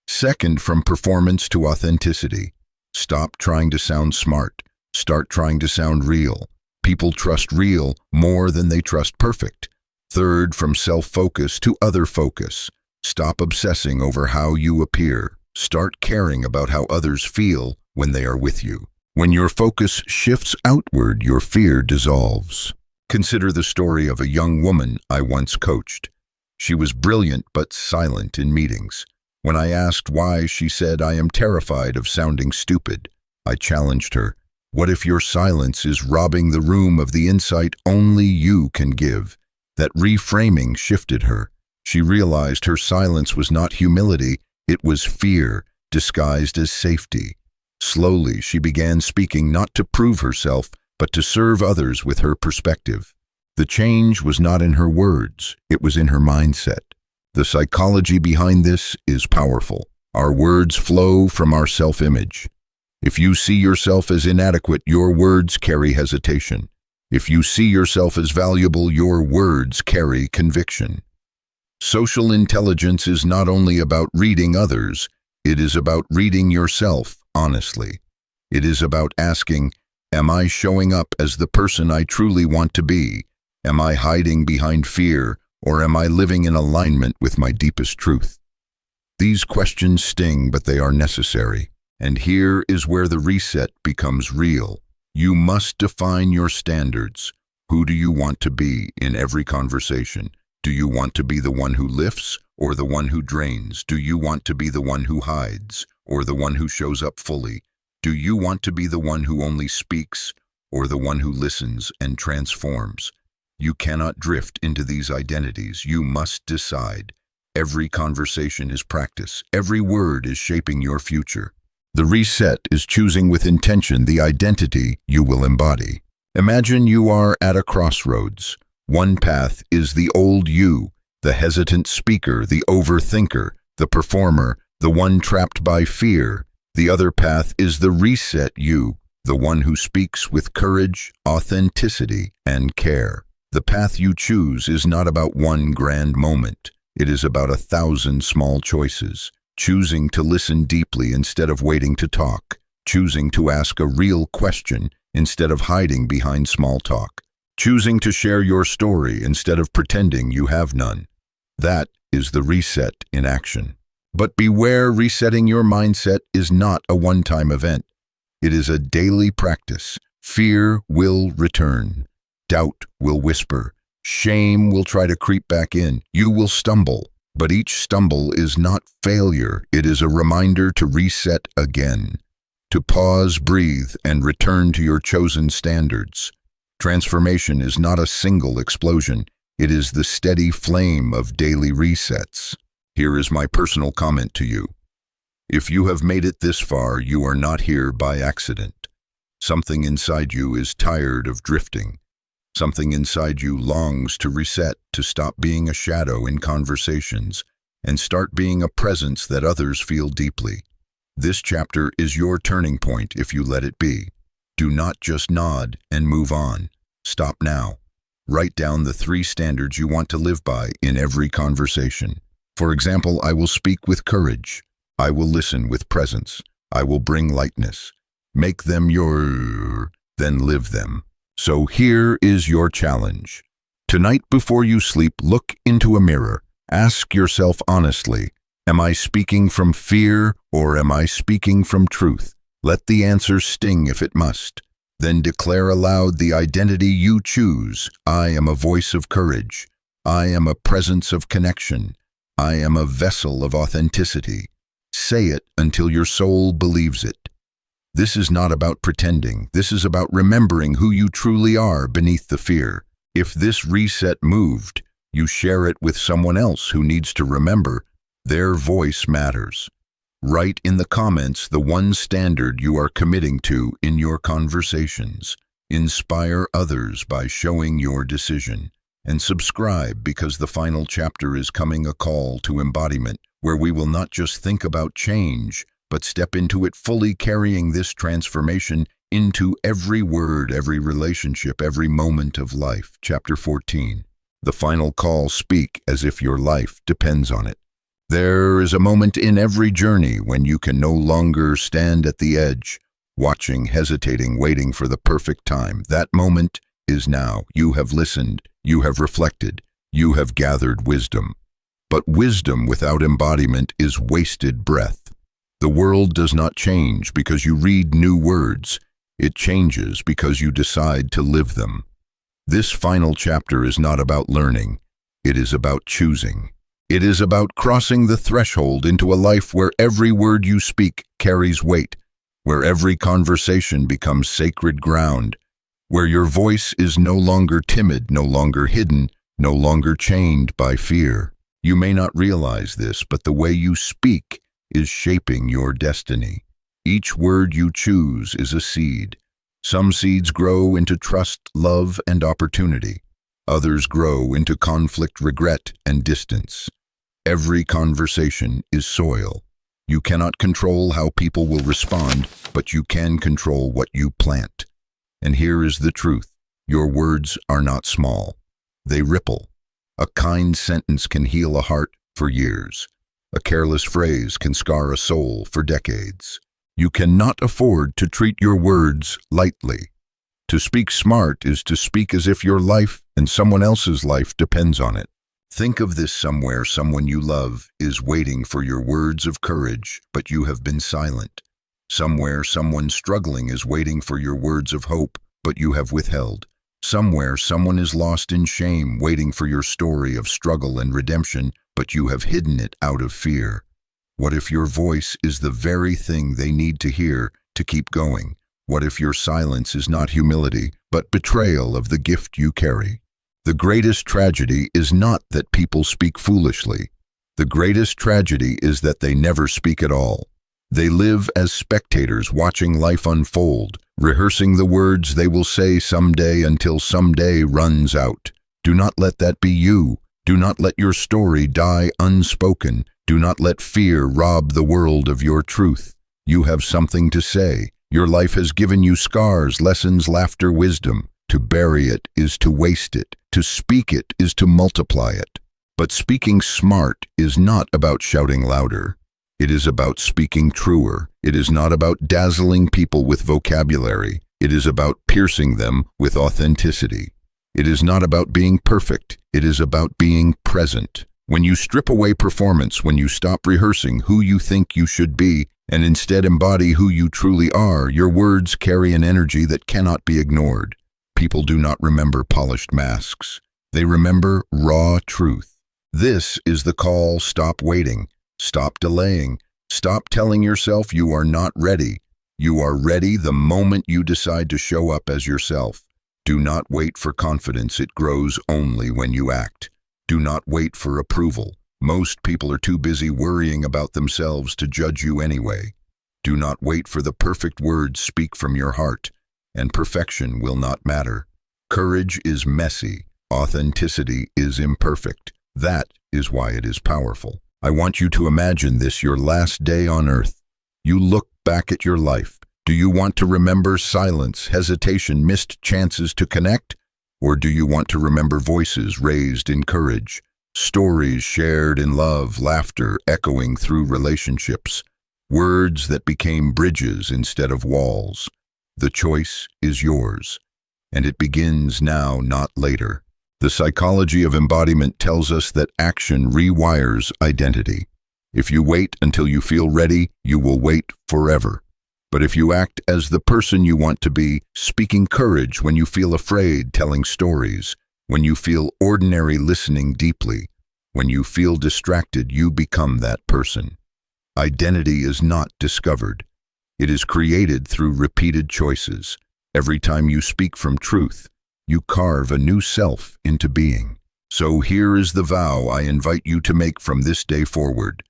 Second, from performance to authenticity. Stop trying to sound smart. Start trying to sound real. People trust real more than they trust perfect. Third, from self-focus to other focus. Stop obsessing over how you appear. Start caring about how others feel when they are with you. When your focus shifts outward, your fear dissolves. Consider the story of a young woman I once coached. She was brilliant but silent in meetings. When I asked why, she said, "I am terrified of sounding stupid." I challenged her. What if your silence is robbing the room of the insight only you can give? That reframing shifted her. She realized her silence was not humility, it was fear, disguised as safety. Slowly, she began speaking not to prove herself, but to serve others with her perspective. The change was not in her words, it was in her mindset. The psychology behind this is powerful. Our words flow from our self-image. If you see yourself as inadequate, your words carry hesitation. If you see yourself as valuable, your words carry conviction. Social intelligence is not only about reading others, it is about reading yourself honestly. It is about asking, am I showing up as the person I truly want to be? Am I hiding behind fear, or am I living in alignment with my deepest truth? These questions sting, but they are necessary. And here is where the reset becomes real. You must define your standards. Who do you want to be in every conversation? Do you want to be the one who lifts or the one who drains? Do you want to be the one who hides or the one who shows up fully? Do you want to be the one who only speaks or the one who listens and transforms? You cannot drift into these identities. You must decide. Every conversation is practice. Every word is shaping your future. The reset is choosing with intention the identity you will embody. Imagine you are at a crossroads. One path is the old you, the hesitant speaker, the overthinker, the performer, the one trapped by fear. The other path is the reset you, the one who speaks with courage, authenticity, and care. The path you choose is not about one grand moment. It is about 1,000 small choices. Choosing to listen deeply instead of waiting to talk. Choosing to ask a real question instead of hiding behind small talk. Choosing to share your story instead of pretending you have none. That is the reset in action. But beware, resetting your mindset is not a one-time event. It is a daily practice. Fear will return. Doubt will whisper. Shame will try to creep back in. You will stumble. But each stumble is not failure. It is a reminder to reset again, to pause, breathe, and return to your chosen standards. Transformation is not a single explosion. It is the steady flame of daily resets. Here is my personal comment to you. If you have made it this far, you are not here by accident. Something inside you is tired of drifting. Something inside you longs to reset, to stop being a shadow in conversations, and start being a presence that others feel deeply. This chapter is your turning point if you let it be. Do not just nod and move on. Stop now. Write down the 3 standards you want to live by in every conversation. For example, I will speak with courage. I will listen with presence. I will bring lightness. Make them your, then live them. So here is your challenge. Tonight before you sleep, look into a mirror. Ask yourself honestly, am I speaking from fear or am I speaking from truth? Let the answer sting if it must. Then declare aloud the identity you choose. I am a voice of courage. I am a presence of connection. I am a vessel of authenticity. Say it until your soul believes it. This is not about pretending. This is about remembering who you truly are beneath the fear. If this reset moved, you share it with someone else who needs to remember their voice matters. Write in the comments the one standard you are committing to in your conversations. Inspire others by showing your decision. And subscribe because the final chapter is coming, a call to embodiment, where we will not just think about change, but step into it fully, carrying this transformation into every word, every relationship, every moment of life. Chapter 14. The final call. Speak as if your life depends on it. There is a moment in every journey when you can no longer stand at the edge, watching, hesitating, waiting for the perfect time. That moment is now. You have listened, you have reflected, you have gathered wisdom. But wisdom without embodiment is wasted breath. The world does not change because you read new words. It changes because you decide to live them. This final chapter is not about learning. It is about choosing. It is about crossing the threshold into a life where every word you speak carries weight, where every conversation becomes sacred ground, where your voice is no longer timid, no longer hidden, no longer chained by fear. You may not realize this, but the way you speak is shaping your destiny. Each word you choose is a seed. Some seeds grow into trust, love, and opportunity. Others grow into conflict, regret, and distance. Every conversation is soil. You cannot control how people will respond, but you can control what you plant. And here is the truth. Your words are not small. They ripple. A kind sentence can heal a heart for years. A careless phrase can scar a soul for decades. You cannot afford to treat your words lightly. To speak smart is to speak as if your life and someone else's life depends on it. Think of this: somewhere someone you love is waiting for your words of courage, but you have been silent. Somewhere someone struggling is waiting for your words of hope, but you have withheld. Somewhere someone is lost in shame, waiting for your story of struggle and redemption, but you have hidden it out of fear. What if your voice is the very thing they need to hear to keep going? What if your silence is not humility, but betrayal of the gift you carry? The greatest tragedy is not that people speak foolishly. The greatest tragedy is that they never speak at all. They live as spectators, watching life unfold, rehearsing the words they will say someday until someday runs out. Do not let that be you. Do not let your story die unspoken. Do not let fear rob the world of your truth. You have something to say. Your life has given you scars, lessons, laughter, wisdom. To bury it is to waste it. To speak it is to multiply it. But speaking smart is not about shouting louder. It is about speaking truer. It is not about dazzling people with vocabulary. It is about piercing them with authenticity. It is not about being perfect. It is about being present. When you strip away performance, when you stop rehearsing who you think you should be and instead embody who you truly are, your words carry an energy that cannot be ignored. People do not remember polished masks. They remember raw truth. This is the call. Stop waiting. Stop delaying. Stop telling yourself you are not ready. You are ready the moment you decide to show up as yourself. Do not wait for confidence. It grows only when you act. Do not wait for approval. Most people are too busy worrying about themselves to judge you anyway. Do not wait for the perfect words. Speak from your heart, and perfection will not matter. Courage is messy. Authenticity is imperfect. That is why it is powerful. I want you to imagine this, your last day on earth. You look back at your life. Do you want to remember silence, hesitation, missed chances to connect? Or do you want to remember voices raised in courage, stories shared in love, laughter echoing through relationships, words that became bridges instead of walls? The choice is yours, and it begins now, not later. The psychology of embodiment tells us that action rewires identity. If you wait until you feel ready, you will wait forever. But if you act as the person you want to be, speaking courage when you feel afraid, telling stories, when you feel ordinary, listening deeply, when you feel distracted, you become that person. Identity is not discovered. It is created through repeated choices. Every time you speak from truth, you carve a new self into being. So here is the vow I invite you to make from this day forward.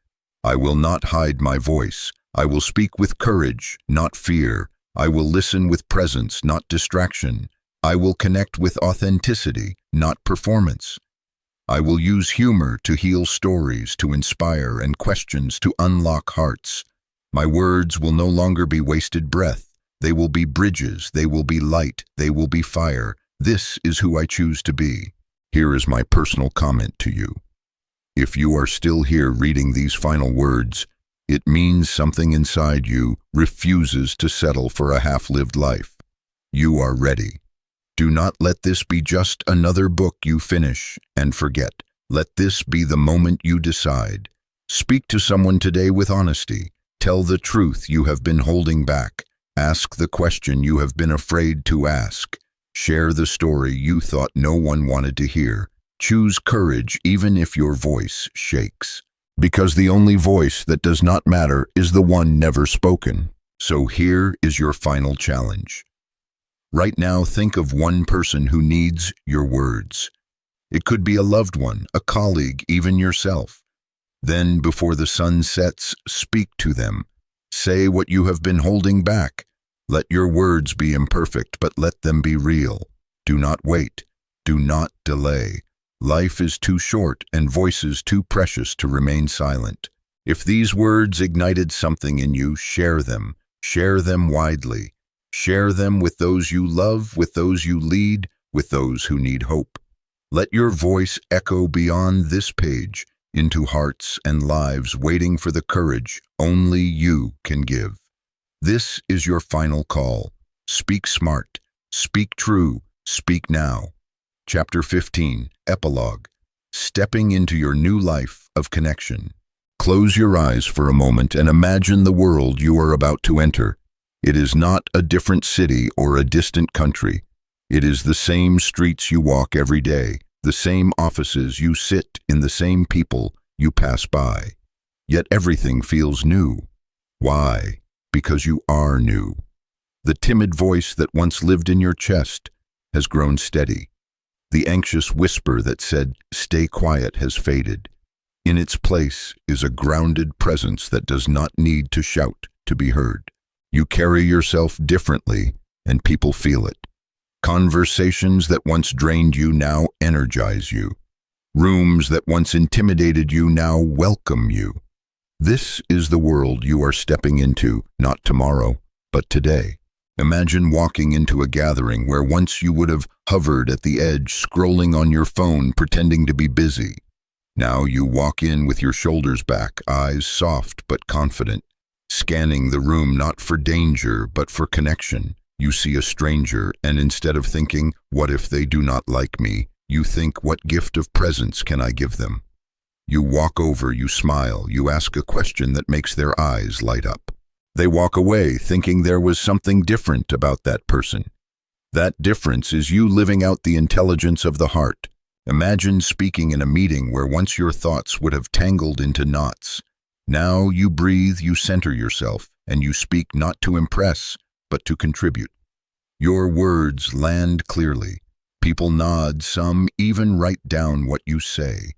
I will not hide my voice. I will speak with courage, not fear. I will listen with presence, not distraction. I will connect with authenticity, not performance. I will use humor to heal stories, to inspire, and questions to unlock hearts. My words will no longer be wasted breath. They will be bridges. They will be light. They will be fire. This is who I choose to be. Here is my personal comment to you. If you are still here reading these final words, it means something inside you refuses to settle for a half-lived life. You are ready. Do not let this be just another book you finish and forget. Let this be the moment you decide. Speak to someone today with honesty. Tell the truth you have been holding back. Ask the question you have been afraid to ask. Share the story you thought no one wanted to hear. Choose courage even if your voice shakes. Because the only voice that does not matter is the one never spoken. So here is your final challenge. Right now, think of one person who needs your words. It could be a loved one, a colleague, even yourself. Then, before the sun sets, speak to them. Say what you have been holding back. Let your words be imperfect, but let them be real. Do not wait. Do not delay. Life is too short and voices too precious to remain silent. If these words ignited something in you, share them. Share them widely. Share them with those you love, with those you lead, with those who need hope. Let your voice echo beyond this page into hearts and lives waiting for the courage only you can give. This is your final call. Speak smart. Speak true. Speak now. Chapter 15, Epilogue. Stepping into your new life of connection. Close your eyes for a moment and imagine the world you are about to enter. It is not a different city or a distant country. It is the same streets you walk every day, the same offices you sit in, the same people you pass by. Yet everything feels new. Why? Because you are new. The timid voice that once lived in your chest has grown steady. The anxious whisper that said, "Stay quiet," has faded. In its place is a grounded presence that does not need to shout to be heard. You carry yourself differently, and people feel it. Conversations that once drained you now energize you. Rooms that once intimidated you now welcome you. This is the world you are stepping into, not tomorrow, but today. Imagine walking into a gathering where once you would have hovered at the edge, scrolling on your phone, pretending to be busy. Now you walk in with your shoulders back, eyes soft but confident, scanning the room not for danger but for connection. You see a stranger, and instead of thinking, "What if they do not like me?" you think, "What gift of presence can I give them?" You walk over, you smile, you ask a question that makes their eyes light up. They walk away thinking there was something different about that person. That difference is you living out the intelligence of the heart. Imagine speaking in a meeting where once your thoughts would have tangled into knots. Now you breathe, you center yourself, and you speak not to impress, but to contribute. Your words land clearly. People nod, some even write down what you say.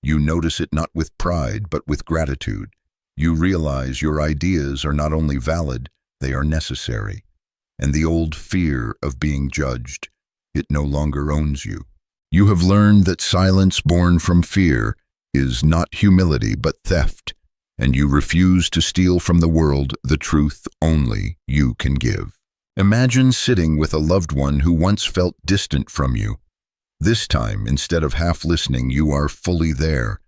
You notice it not with pride, but with gratitude. You realize your ideas are not only valid, they are necessary. And the old fear of being judged, it no longer owns you. You have learned that silence born from fear is not humility but theft, and you refuse to steal from the world the truth only you can give. Imagine sitting with a loved one who once felt distant from you. This time, instead of half listening, you are fully there.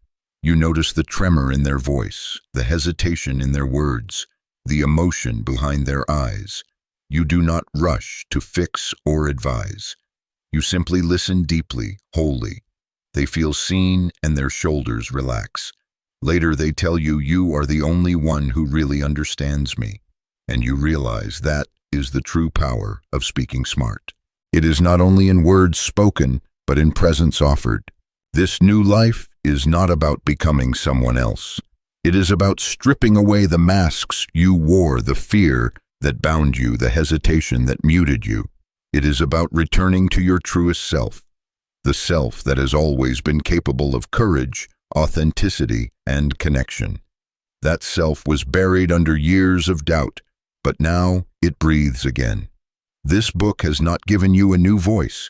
You notice the tremor in their voice, the hesitation in their words, the emotion behind their eyes. You do not rush to fix or advise. You simply listen deeply, wholly. They feel seen and their shoulders relax. Later they tell you, you are the only one who really understands me. And you realize that is the true power of speaking smart. It is not only in words spoken, but in presence offered. This new life is not about becoming someone else. It is about stripping away the masks you wore, the fear that bound you, the hesitation that muted you. It is about returning to your truest self, the self that has always been capable of courage, authenticity, and connection. That self was buried under years of doubt, but now it breathes again. This book has not given you a new voice.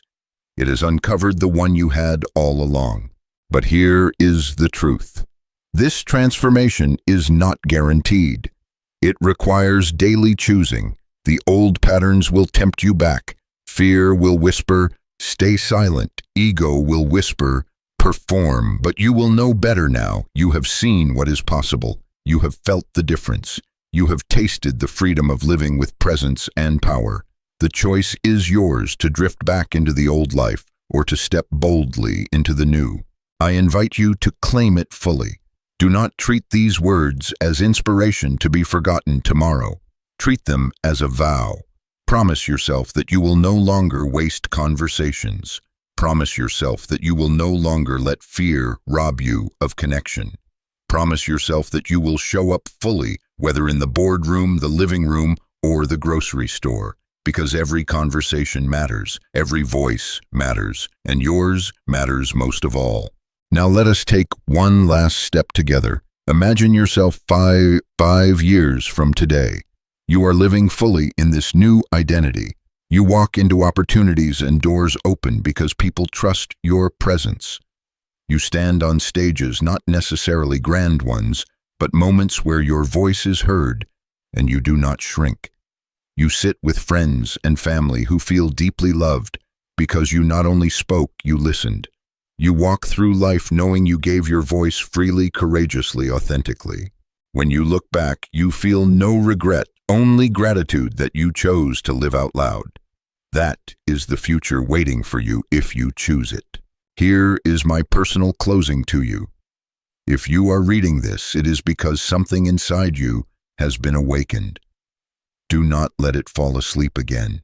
It has uncovered the one you had all along. But here is the truth. This transformation is not guaranteed. It requires daily choosing. The old patterns will tempt you back. Fear will whisper, stay silent. Ego will whisper, perform. But you will know better now. You have seen what is possible. You have felt the difference. You have tasted the freedom of living with presence and power. The choice is yours to drift back into the old life or to step boldly into the new. I invite you to claim it fully. Do not treat these words as inspiration to be forgotten tomorrow. Treat them as a vow. Promise yourself that you will no longer waste conversations. Promise yourself that you will no longer let fear rob you of connection. Promise yourself that you will show up fully, whether in the boardroom, the living room, or the grocery store. Because every conversation matters, every voice matters, and yours matters most of all. Now let us take one last step together. Imagine yourself five years from today. You are living fully in this new identity. You walk into opportunities and doors open because people trust your presence. You stand on stages, not necessarily grand ones, but moments where your voice is heard and you do not shrink. You sit with friends and family who feel deeply loved because you not only spoke, you listened. You walk through life knowing you gave your voice freely, courageously, authentically. When you look back, you feel no regret, only gratitude that you chose to live out loud. That is the future waiting for you if you choose it. Here is my personal closing to you. If you are reading this, it is because something inside you has been awakened. Do not let it fall asleep again.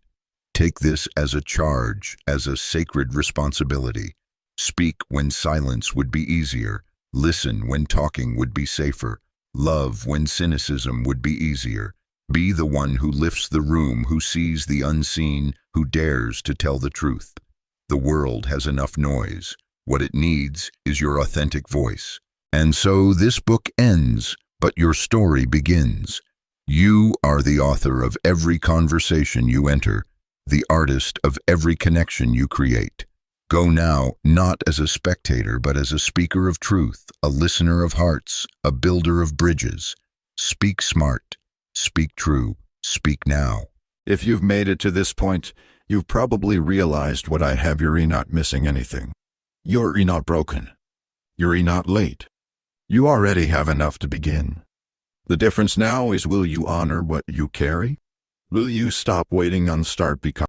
Take this as a charge, as a sacred responsibility. Speak when silence would be easier. Listen when talking would be safer. Love when cynicism would be easier. Be the one who lifts the room, who sees the unseen, who dares to tell the truth. The world has enough noise. What it needs is your authentic voice. And so this book ends, but your story begins. You are the author of every conversation you enter, the artist of every connection you create. Go now, not as a spectator, but as a speaker of truth, a listener of hearts, a builder of bridges. Speak smart, speak true, speak now. If you've made it to this point, you've probably realized what I have. You're not missing anything. You're not broken. You're not late. You already have enough to begin. The difference now is, will you honor what you carry? Will you stop waiting on start becoming?